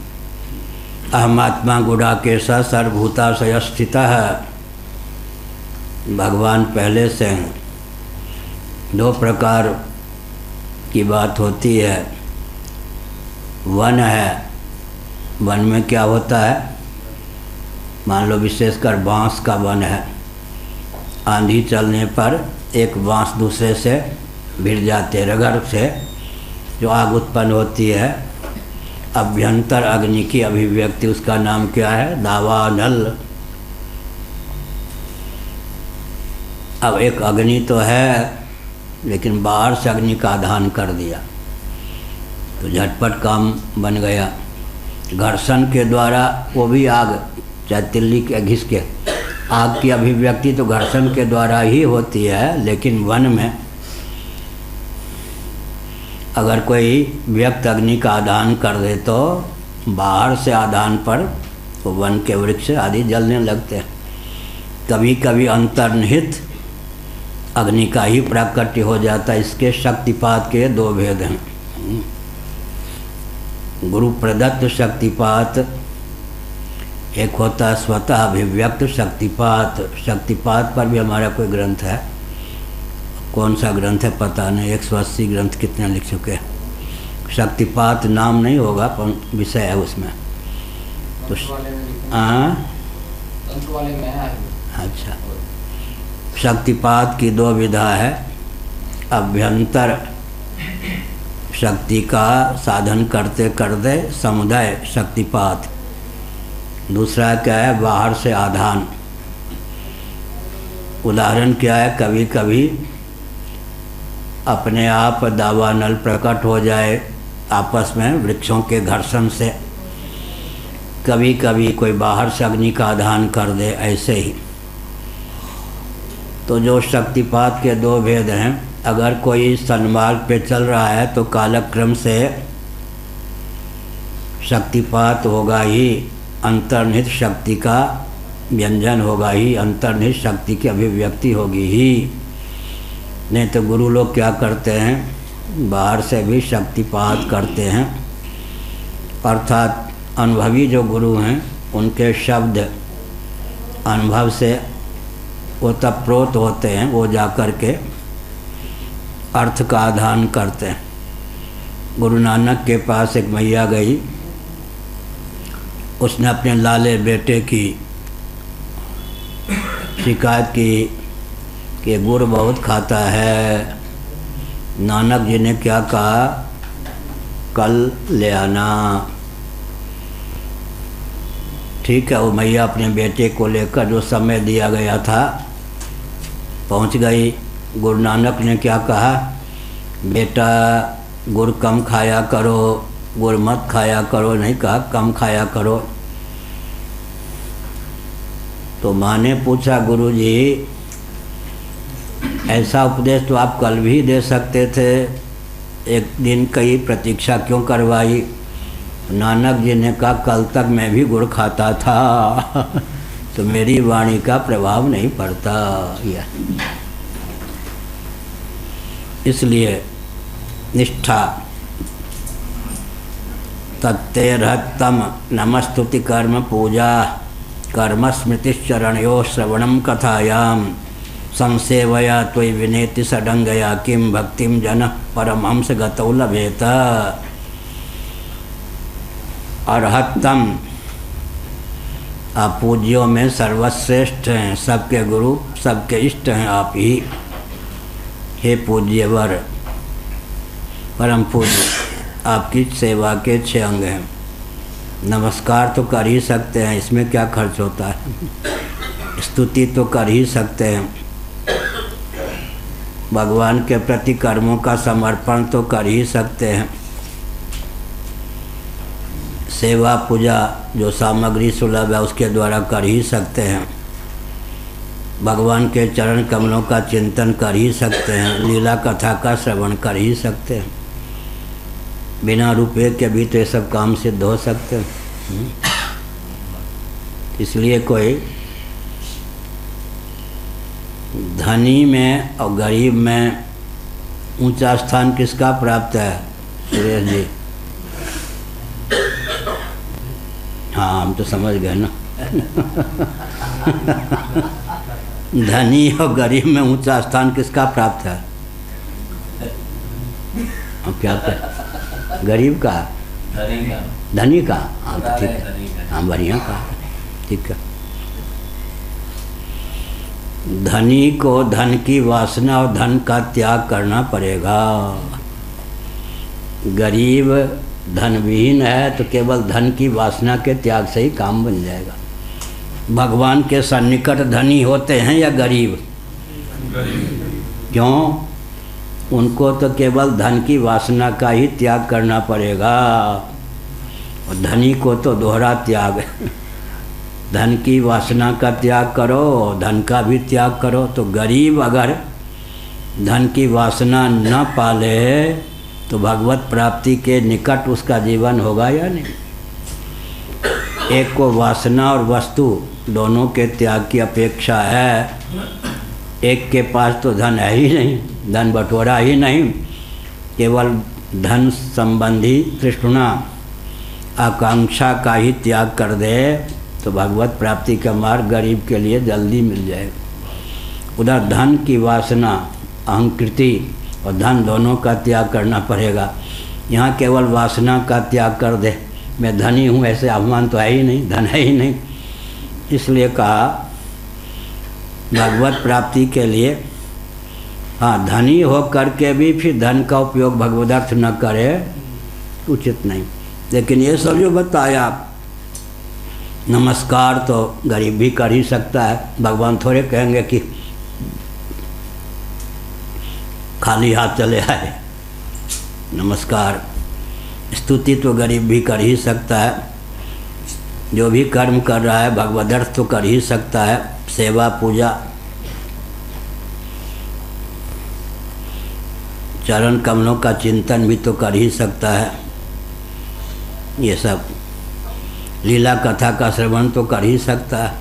अहमात्मा गुडाकेश सर्वभूताशय स्थितः। भगवान पहले से हैं। दो प्रकार की बात होती है। वन है, वन में क्या होता है, मान लो विशेषकर बांस का वन है। आंधी चलने पर एक बांस दूसरे से भिड़ जाते, रगड़ से जो आग उत्पन्न होती है, अभ्यंतर अग्नि की अभिव्यक्ति, उसका नाम क्या है, दावानल। अब एक अग्नि तो है, लेकिन बाहर से अग्नि का आधान कर दिया तो झटपट काम बन गया। घर्षण के द्वारा वो भी आग, चाहे तिल्ली के घिस के, आग की अभिव्यक्ति तो घर्षण के द्वारा ही होती है। लेकिन वन में अगर कोई व्यक्त अग्नि का आधान कर दे तो बाहर से आधान पर वो वन के वृक्ष आदि जलने लगते हैं। कभी कभी अंतर्निहित अग्नि का ही प्राकट्य हो जाता है। इसके शक्तिपात के दो भेद हैं। गुरु प्रदत्त शक्तिपात, एक होता है स्वतः अभिव्यक्त शक्तिपात। शक्तिपात पर भी हमारा कोई ग्रंथ है, कौन सा ग्रंथ है पता नहीं, 180 ग्रंथ कितने लिख चुके हैं। शक्तिपात नाम नहीं होगा पर विषय है उसमें। तो अच्छा, शक्तिपात की दो विधा है। अभ्यंतर शक्ति का साधन करते करते समुदाय शक्तिपात। दूसरा क्या है, बाहर से आधान। उदाहरण क्या है, कभी कभी अपने आप दावानल प्रकट हो जाए आपस में वृक्षों के घर्षण से। कभी कभी कोई बाहर से अग्नि का आधान कर दे, ऐसे ही। तो जो शक्तिपात के दो भेद हैं, अगर कोई सन्मार्ग पे चल रहा है तो कालक्रम से शक्तिपात होगा ही, अंतर्निहित शक्ति का व्यंजन होगा ही, अंतर्निहित शक्ति की अभिव्यक्ति होगी ही। नहीं तो गुरु लोग क्या करते हैं, बाहर से भी शक्तिपात करते हैं। अर्थात अनुभवी जो गुरु हैं उनके शब्द अनुभव से ओतप्रोत होते हैं, वो जा कर के अर्थ का आधान करते हैं। गुरु नानक के पास एक मैया गई, उसने अपने लाले बेटे की शिकायत की कि गुड़ बहुत खाता है। नानक जी ने क्या कहा, कल ले आना। ठीक है, वो मैया अपने बेटे को लेकर जो समय दिया गया था पहुंच गई। गुरु नानक ने क्या कहा, बेटा गुड़ कम खाया करो, गुड़ मत खाया करो, नहीं कहा कम खाया करो। तो माँ ने पूछा, गुरु जी ऐसा उपदेश तो आप कल भी दे सकते थे, एक दिन की प्रतीक्षा क्यों करवाई। नानक जी ने कहा, कल तक मैं भी गुड़ खाता था तो मेरी वाणी का प्रभाव नहीं पड़ता। इसलिए निष्ठा तत्तेरहत्तम नमस्तुति कर्म पूजा कर्म स्मृतिश्चरणयो श्रवणम कथायाम संसेवया त्वयि विनेति सडंगया किम भक्तिम जन परमहंस गतौ लभेत। अरहत्तम, आप पूज्यों में सर्वश्रेष्ठ हैं, सबके गुरु सबके इष्ट हैं आप ही। हे पूज्यवर परम पूज्य, आपकी सेवा के 6 अंग हैं। नमस्कार तो कर ही सकते हैं, इसमें क्या खर्च होता है। स्तुति तो कर ही सकते हैं, भगवान के प्रति कर्मों का समर्पण तो कर ही सकते हैं। सेवा पूजा जो सामग्री सुलभ है उसके द्वारा कर ही सकते हैं। भगवान के चरण कमलों का चिंतन कर ही सकते हैं। लीला कथा का श्रवण कर ही सकते हैं। बिना रुपये के भी तो ये सब काम सिद्ध हो सकते हैं। इसलिए कोई धनी में और गरीब में ऊंचा स्थान किसका प्राप्त है सुरेश जी? हाँ, हम तो समझ गए ना। धनी और गरीब में ऊंचा स्थान किसका प्राप्त है? अब क्या कर गरीब का, धनी का? हाँ तो ठीक है, हाँ बढ़िया कहा, ठीक है। धनी को धन की वासना और धन का त्याग करना पड़ेगा। गरीब धन विहीन है तो केवल धन की वासना के त्याग से ही काम बन जाएगा। भगवान के सन्निकट धनी होते हैं या गरीब? क्यों? उनको तो केवल धन की वासना का ही त्याग करना पड़ेगा और धनी को तो दोहरा त्याग है। धन की वासना का त्याग करो, धन का भी त्याग करो। तो गरीब अगर धन की वासना न पाले तो भगवत प्राप्ति के निकट उसका जीवन होगा या नहीं? एक को वासना और वस्तु दोनों के त्याग की अपेक्षा है। एक के पास तो धन है ही नहीं, धन बटोरा ही नहीं, केवल धन संबंधी तृष्णा आकांक्षा का ही त्याग कर दे तो भगवत प्राप्ति का मार्ग गरीब के लिए जल्दी मिल जाएगा। उधर धन की वासना, अहंकृति और धन दोनों का त्याग करना पड़ेगा। यहाँ केवल वासना का त्याग कर दे, मैं धनी हूँ ऐसे अभिमान तो है ही नहीं, धन है ही नहीं। इसलिए कहा भगवत प्राप्ति के लिए, हाँ, धनी हो करके भी फिर धन का उपयोग भगवदर्थ न करे उचित नहीं। लेकिन ये सब जो बताया, नमस्कार तो गरीब भी कर ही सकता है। भगवान थोड़े कहेंगे कि खाली हाथ चले आए। नमस्कार, स्तुति तो गरीब भी कर ही सकता है। जो भी कर्म कर रहा है भगवदर्थ तो कर ही सकता है। सेवा पूजा, चरण कमलों का चिंतन भी तो कर ही सकता है। ये सब लीला कथा का श्रवण तो कर ही सकता है।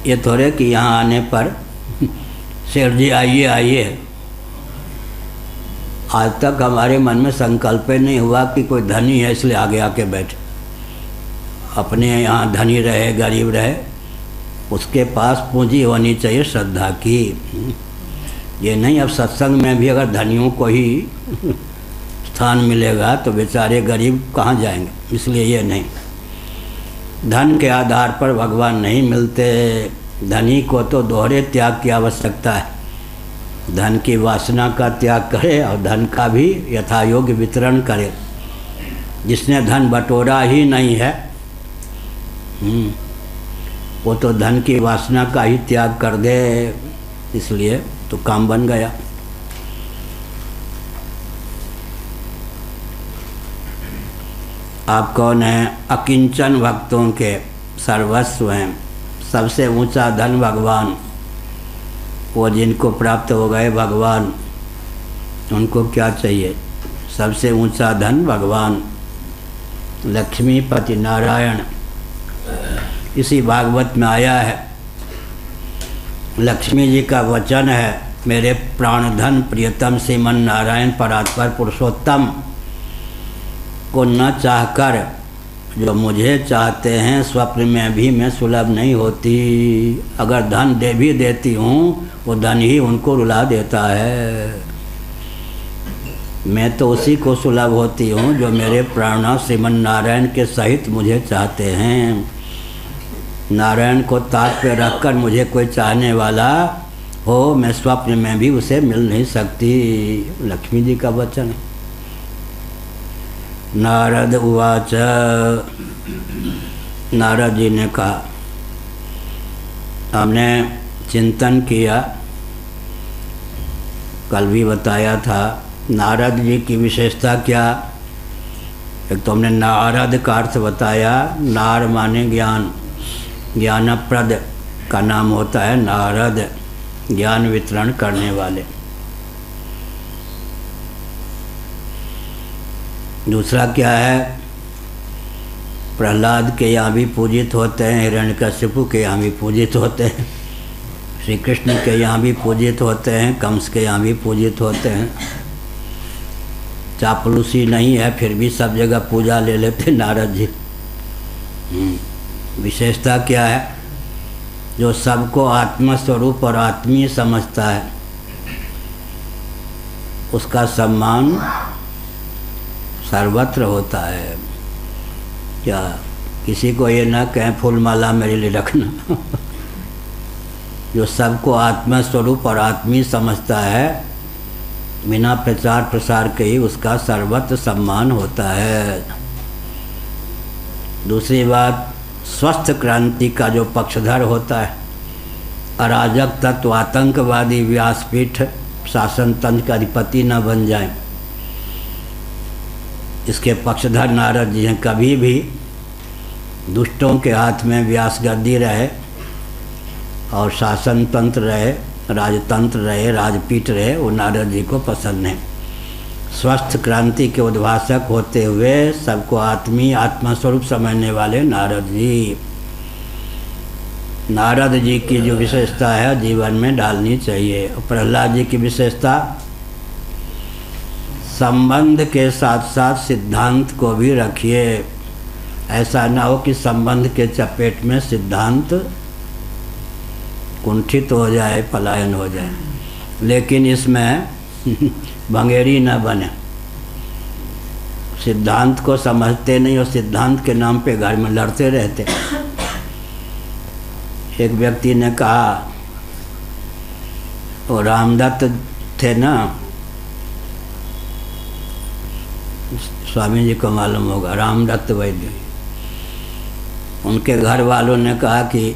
ये थोड़े कि यहाँ आने पर शेर जी आइए आइए। आज तक हमारे मन में संकल्प नहीं हुआ कि कोई धनी है इसलिए आगे आके बैठे। अपने यहाँ धनी रहे गरीब रहे, उसके पास पूंजी होनी चाहिए श्रद्धा की। ये नहीं अब सत्संग में भी अगर धनियों को ही स्थान मिलेगा तो बेचारे गरीब कहाँ जाएंगे। इसलिए ये नहीं, धन के आधार पर भगवान नहीं मिलते। धनी को तो दोहरे त्याग की आवश्यकता है। धन की वासना का त्याग करे और धन का भी यथायोग्य वितरण करे। जिसने धन बटोरा ही नहीं है वो तो धन की वासना का ही त्याग कर दे। इसलिए तो काम बन गया। आप कौन हैं? अकिंचन भक्तों के सर्वस्व हैं। सबसे ऊंचा धन भगवान। वो जिनको प्राप्त हो गए भगवान, उनको क्या चाहिए? सबसे ऊंचा धन भगवान, लक्ष्मीपति नारायण। इसी भागवत में आया है, लक्ष्मी जी का वचन है, मेरे प्राणधन प्रियतम श्रीमन नारायण परात्पर पुरुषोत्तम को न चाहकर जो मुझे चाहते हैं स्वप्न में भी मैं सुलभ नहीं होती। अगर धन दे भी देती हूँ वो धन ही उनको रुला देता है। मैं तो उसी को सुलभ होती हूँ जो मेरे प्राण श्रीमन नारायण के सहित मुझे चाहते हैं। नारायण को ताक पे रखकर मुझे कोई चाहने वाला हो, मैं स्वप्न में भी उसे मिल नहीं सकती। लक्ष्मी जी का वचन है। नारद उवाच, नारद जी ने कहा, हमने चिंतन किया कल भी बताया था। नारद जी की विशेषता क्या? एक तो हमने नारद का अर्थ बताया। नार माने ज्ञान, ज्ञानप्रद का नाम होता है नारद, ज्ञान वितरण करने वाले। दूसरा क्या है? प्रहलाद के यहाँ भी पूजित होते हैं, हिरण्यकशिपु के यहाँ भी पूजित होते हैं, श्री कृष्ण के यहाँ भी पूजित होते हैं, कंस के यहाँ भी पूजित होते हैं। चापलूसी नहीं है, फिर भी सब जगह पूजा ले लेते नारद जी। विशेषता क्या है? जो सबको आत्मस्वरूप और आत्मीय समझता है उसका सम्मान सर्वत्र होता है। क्या किसी को ये ना कहें फूलमाला मेरे लिए रखना। जो सबको आत्मस्वरूप और आत्मीय समझता है, बिना प्रचार प्रसार के ही उसका सर्वत्र सम्मान होता है। दूसरी बात, स्वस्थ क्रांति का जो पक्षधर होता है, अराजक तत्व आतंकवादी व्यासपीठ शासन तंत्र का अधिपति न बन जाए, इसके पक्षधर नारद जी हैं। कभी भी दुष्टों के हाथ में व्यास गद्दी रहे और शासन तंत्र रहे, राजतंत्र रहे, राजपीठ रहे, वो नारद जी को पसंद है। स्वस्थ क्रांति के उद्भाषक होते हुए सबको आत्मीय आत्मस्वरूप समझने वाले नारद जी। नारद जी की जो विशेषता है जीवन में डालनी चाहिए। प्रहलाद जी की विशेषता, संबंध के साथ साथ सिद्धांत को भी रखिए। ऐसा ना हो कि संबंध के चपेट में सिद्धांत कुंठित हो जाए, पलायन हो जाए। लेकिन इसमें भंगेरी न बने, सिद्धांत को समझते नहीं और सिद्धांत के नाम पे घर में लड़ते रहते। एक व्यक्ति ने कहा, वो रामदत्त थे ना, स्वामी जी को मालूम होगा, रामदत्त वैद्य। उनके घर वालों ने कहा कि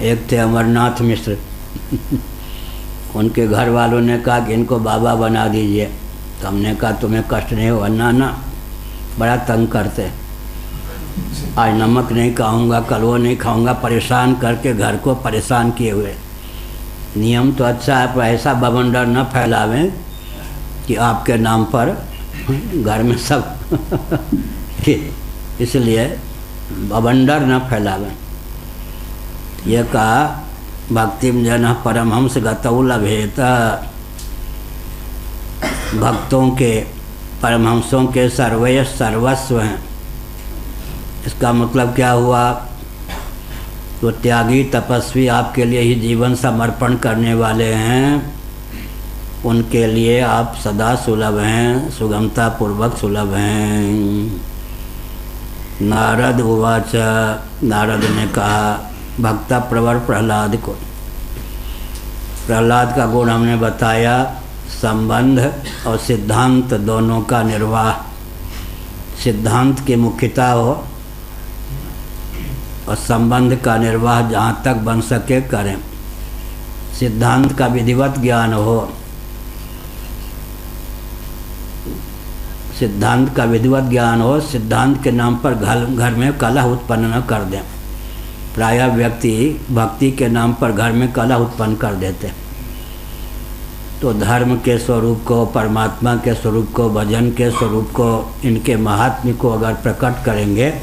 एक थे अमरनाथ मिश्र। उनके घर वालों ने कहा कि इनको बाबा बना दीजिए। तो हमने कहा तुम्हें कष्ट नहीं होगा? ना, बड़ा तंग करते, आज नमक नहीं खाऊंगा, कल वो नहीं खाऊंगा, परेशान करके घर को परेशान किए हुए। नियम तो अच्छा है, पर ऐसा बवंडर न फैलावें कि आपके नाम पर घर में सब इसलिए बवंडर न फैलावें। ये कहा, भक्तिम जन परमहंस गतौ लभेत। भक्तों के, परमहंसों के सर्वय सर्वस्व हैं। इसका मतलब क्या हुआ? तो त्यागी तपस्वी आपके लिए ही जीवन समर्पण करने वाले हैं, उनके लिए आप सदा सुलभ हैं, सुगमता पूर्वक सुलभ हैं। नारद उवाच, नारद ने कहा, भक्ता प्रवर प्रहलाद को। प्रहलाद का गुण हमने बताया, संबंध और सिद्धांत दोनों का निर्वाह। सिद्धांत की मुख्यता हो और संबंध का निर्वाह जहाँ तक बन सके करें। सिद्धांत का विधिवत ज्ञान हो, सिद्धांत का विधिवत ज्ञान हो, सिद्धांत के नाम पर घर में कलह उत्पन्न न कर दें। प्रायः व्यक्ति भक्ति के नाम पर घर में कलह उत्पन्न कर देते। तो धर्म के स्वरूप को, परमात्मा के स्वरूप को, भजन के स्वरूप को, इनके महात्म्य को अगर प्रकट करेंगे,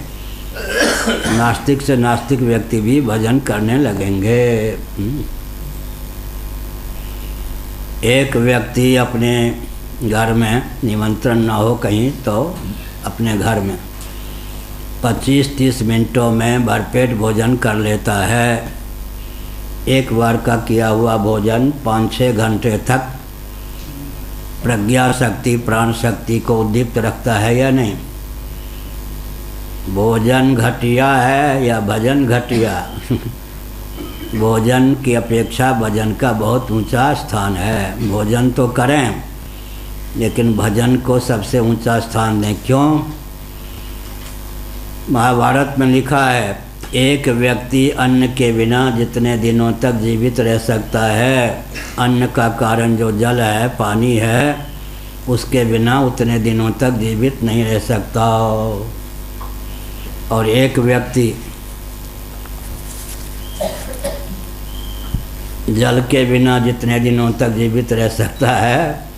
नास्तिक से नास्तिक व्यक्ति भी भजन करने लगेंगे। एक व्यक्ति अपने घर में निमंत्रण ना हो कहीं, तो अपने घर में 25-30 मिनटों में भरपेट भोजन कर लेता है। एक बार का किया हुआ भोजन 5-6 घंटे तक प्रज्ञा शक्ति, प्राण शक्ति को उद्दीप्त रखता है या नहीं? भोजन घटिया है या भजन घटिया? भोजन की अपेक्षा भजन का बहुत ऊंचा स्थान है। भोजन तो करें, लेकिन भजन को सबसे ऊंचा स्थान दें। क्यों? महाभारत में लिखा है, एक व्यक्ति अन्न के बिना जितने दिनों तक जीवित रह सकता है, अन्न का कारण जो जल है, पानी है, उसके बिना उतने दिनों तक जीवित नहीं रह सकता। और एक व्यक्ति जल के बिना जितने दिनों तक जीवित रह सकता है,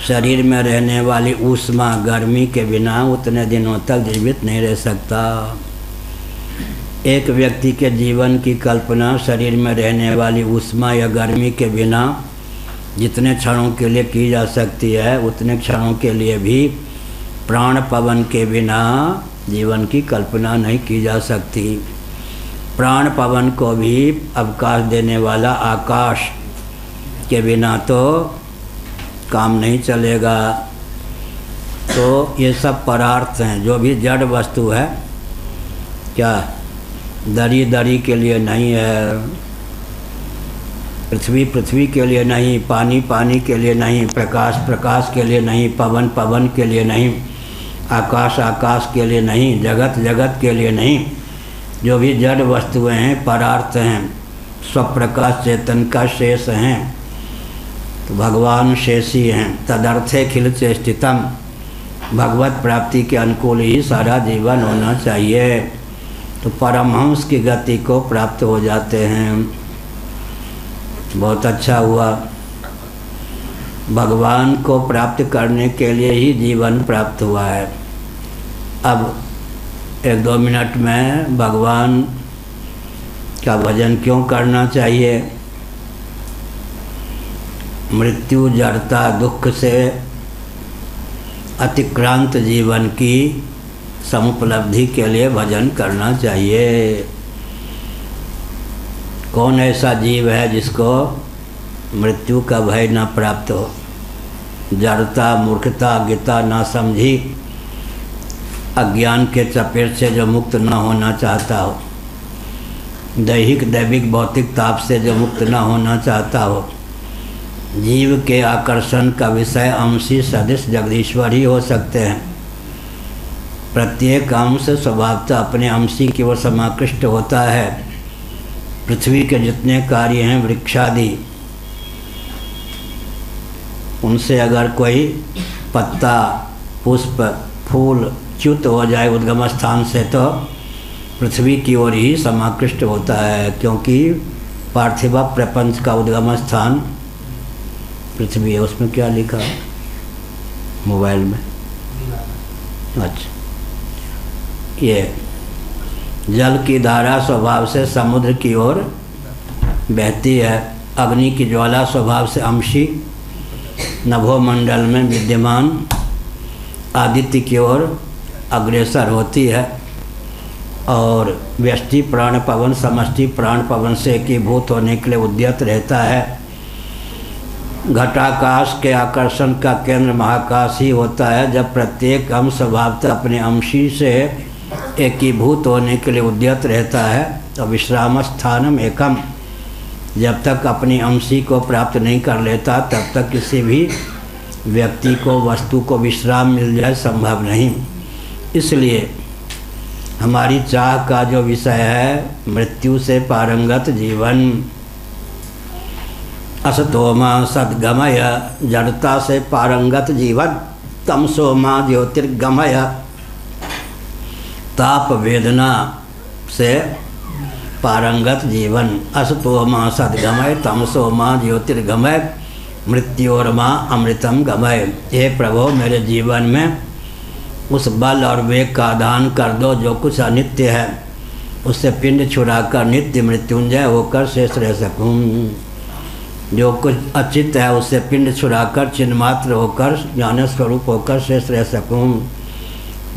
शरीर में रहने वाली ऊष्मा गर्मी के बिना उतने दिनों तक जीवित नहीं रह सकता। एक व्यक्ति के जीवन की कल्पना शरीर में रहने वाली ऊष्मा या गर्मी के बिना जितने क्षणों के लिए की जा सकती है, उतने क्षणों के लिए भी प्राण पवन के बिना जीवन की कल्पना नहीं की जा सकती। प्राण पवन को भी अवकाश देने वाला आकाश के बिना तो काम नहीं चलेगा। तो ये सब परार्थ हैं। जो भी जड़ वस्तु है, क्या दरी दरी के लिए नहीं है, पृथ्वी पृथ्वी के लिए नहीं, पानी पानी के लिए नहीं, प्रकाश प्रकाश के लिए नहीं, पवन पवन के लिए नहीं, आकाश आकाश के लिए नहीं, जगत जगत के लिए नहीं। जो भी जड़ वस्तुएं हैं परार्थ हैं, स्वप्रकाश चेतन का शेष हैं। तो भगवान शेषी हैं। तदर्थे खिल चेष्टितम, भगवत प्राप्ति के अनुकूल ही सारा जीवन होना चाहिए। तो परमहंस की गति को प्राप्त हो जाते हैं। बहुत अच्छा हुआ। भगवान को प्राप्त करने के लिए ही जीवन प्राप्त हुआ है। अब 1-2 मिनट में भगवान का भजन क्यों करना चाहिए। मृत्यु जड़ता दुख से अतिक्रांत जीवन की समुपलब्धि के लिए भजन करना चाहिए। कौन ऐसा जीव है जिसको मृत्यु का भय न प्राप्त हो, जड़ता मूर्खता अज्ञता ना समझी, अज्ञान के चपेट से जो मुक्त न होना चाहता हो, दैहिक दैविक भौतिक ताप से जो मुक्त न होना चाहता हो, जीव के आकर्षण का विषय अंशी सदृश जगदीश्वर ही हो सकते हैं। प्रत्येक अंश स्वभावतः अपने अंशी की ओर समाकृष्ट होता है। पृथ्वी के जितने कार्य हैं वृक्षादि, उनसे अगर कोई पत्ता पुष्प फूल च्युत हो जाए उद्गम स्थान से, तो पृथ्वी की ओर ही समाकृष्ट होता है, क्योंकि पार्थिव प्रपंच का उद्गम स्थान पृथ्वी है। उसमें क्या लिखा है मोबाइल में? अच्छा, ये जल की धारा स्वभाव से समुद्र की ओर बहती है। अग्नि की ज्वाला स्वभाव से अंशी नभोमंडल में विद्यमान आदित्य की ओर अग्रसर होती है। और व्यष्टि प्राण पवन समष्टि प्राण पवन से एकीभूत होने के लिए उद्यत रहता है। घटाकाश के आकर्षण का केंद्र महाकाश ही होता है। जब प्रत्येक अंश स्वभावतः अपने अंशी से एकीभूत होने के लिए उद्यत रहता है, तो विश्राम स्थानम एकम, जब तक अपनी अंशी को प्राप्त नहीं कर लेता तब तक किसी भी व्यक्ति को वस्तु को विश्राम मिल जाए संभव नहीं। इसलिए हमारी चाह का जो विषय है मृत्यु से पारंगत जीवन, असतोमा सद्गमय, जड़ता से पारंगत जीवन, तमसोमा ज्योतिर्गमय, ताप वेदना से पारंगत जीवन। असतोमा सद्गमय, तमसोमा ज्योतिर्गमय, मृत्योर्मा अमृतम गमय। हे प्रभु, मेरे जीवन में उस बल और वेग का दान कर दो जो कुछ अनित्य है, उससे पिंड छुड़ाकर नित्य मृत्युंजय होकर शेष रह सकूँ। जो कुछ अचित है उससे पिंड छुड़ाकर चिन्मात्र होकर ज्ञान स्वरूप होकर शेष रह सकूँ।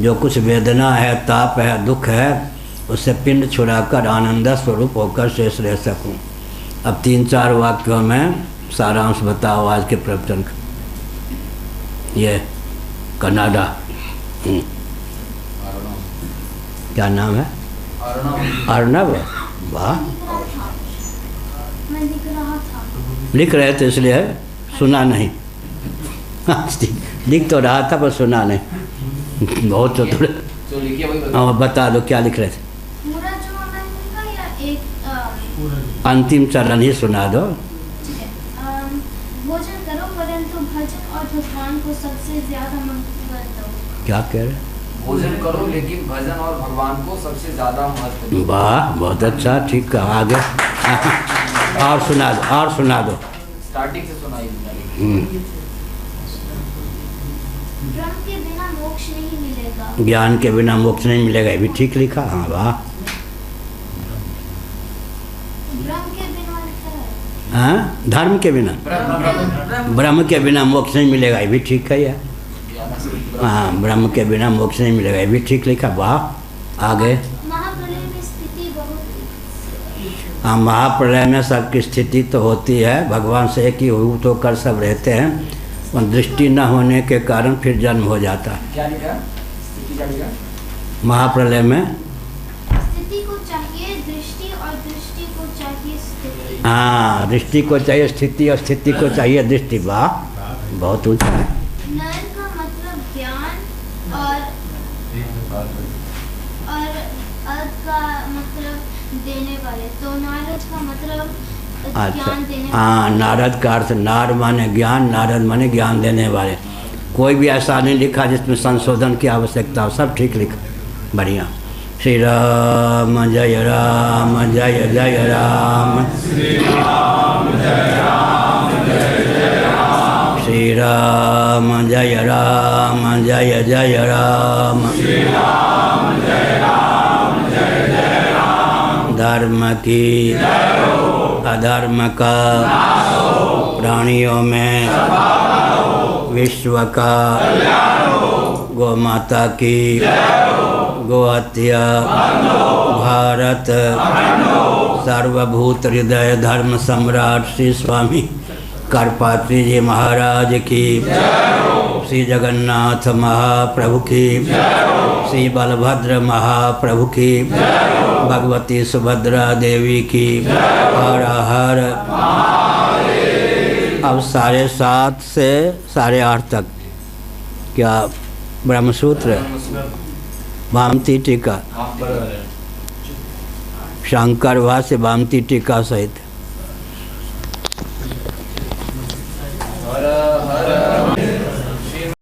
जो कुछ वेदना है, ताप है, दुख है, उससे पिंड छुड़ाकर आनंद स्वरूप होकर शेष रह सकूँ। अब 3-4 वाक्यों में सारांश बताओ आज के प्रवचन का। ये कनाडा, क्या नाम है? अर्णव। वाह, लिख रहे थे इसलिए सुना नहीं। लिख तो रहा था पर सुना नहीं। बहुत चतुर। हाँ, बता दो क्या लिख रहे थे। पूरा जो हमें अंतिम चरण ही सुना दो। ठीक है। भोजन करो परंतु भजन और भगवान को सबसे ज्यादा महत्व दो। क्या कह रहे? भोजन करो लेकिन भजन और भगवान को सबसे ज्यादा महत्व दो। वाह, बहुत अच्छा, ठीक है, आगे और सुना दो, और सुना दो। स्टार्टिंग से सुनाई। ब्रह्म के बिना मोक्ष नहीं मिलेगा। ज्ञान के बिना मोक्ष नहीं मिलेगा, ये भी ठीक लिखा। हाँ वाह। ब्रह्म के बिना लिखा है। हाँ, धर्म के बिना, ब्रह्म के बिना मोक्ष नहीं मिलेगा, ये भी ठीक है यार। हाँ, ब्रह्म के बिना मोक्ष नहीं मिलेगा, ये भी ठीक लिखा। वाह, आगे। महाप्रलय में स्थिति बहुत। हाँ, महाप्रलय में सबकी स्थिति तो होती है, भगवान से एक ही हुत होकर सब रहते हैं, और दृष्टि न होने के कारण फिर जन्म हो जाता है। क्या लिखा? स्थिति क्या लिखा? महाप्रलय में स्थिति को चाहिए दृष्टि और दृष्टि को चाहिए स्थिति। हाँ, दृष्टि को चाहिए स्थिति और स्थिति को चाहिए दृष्टि। वाह, बहुत ऊंचा है। नर का मतलब ज्ञान और अर्थ का मतलब देने वाले, तो नारद का मतलब अच्छा, ज्ञान देने हाँ, नारद का अर्थ नार माने ज्ञान, नारद माने ज्ञान देने वाले। कोई भी ऐसा नहीं लिखा जिसमें संशोधन की आवश्यकता हो, सब ठीक लिखा, बढ़िया। श्री राम जय राम जय जय राम, श्री राम जय राम जय जय राम, श्री राम जय राम जय जय राम, श्री राम जय राम जय जय राम। धर्म की अधर्म का प्राणियों में विश्व का गौ माता की गो हत्या भारत सर्वभूत हृदय धर्म सम्राट श्री स्वामी करपात्री जी महाराज की, श्री जगन्नाथ महाप्रभु की, श्री बलभद्र महाप्रभु की, भगवती सुभद्रा देवी की, हर हर। अब 7:30 से 8:30 तक क्या ब्रह्मसूत्र, भामती टीका, शंकर भाष्य भामती टीका सहित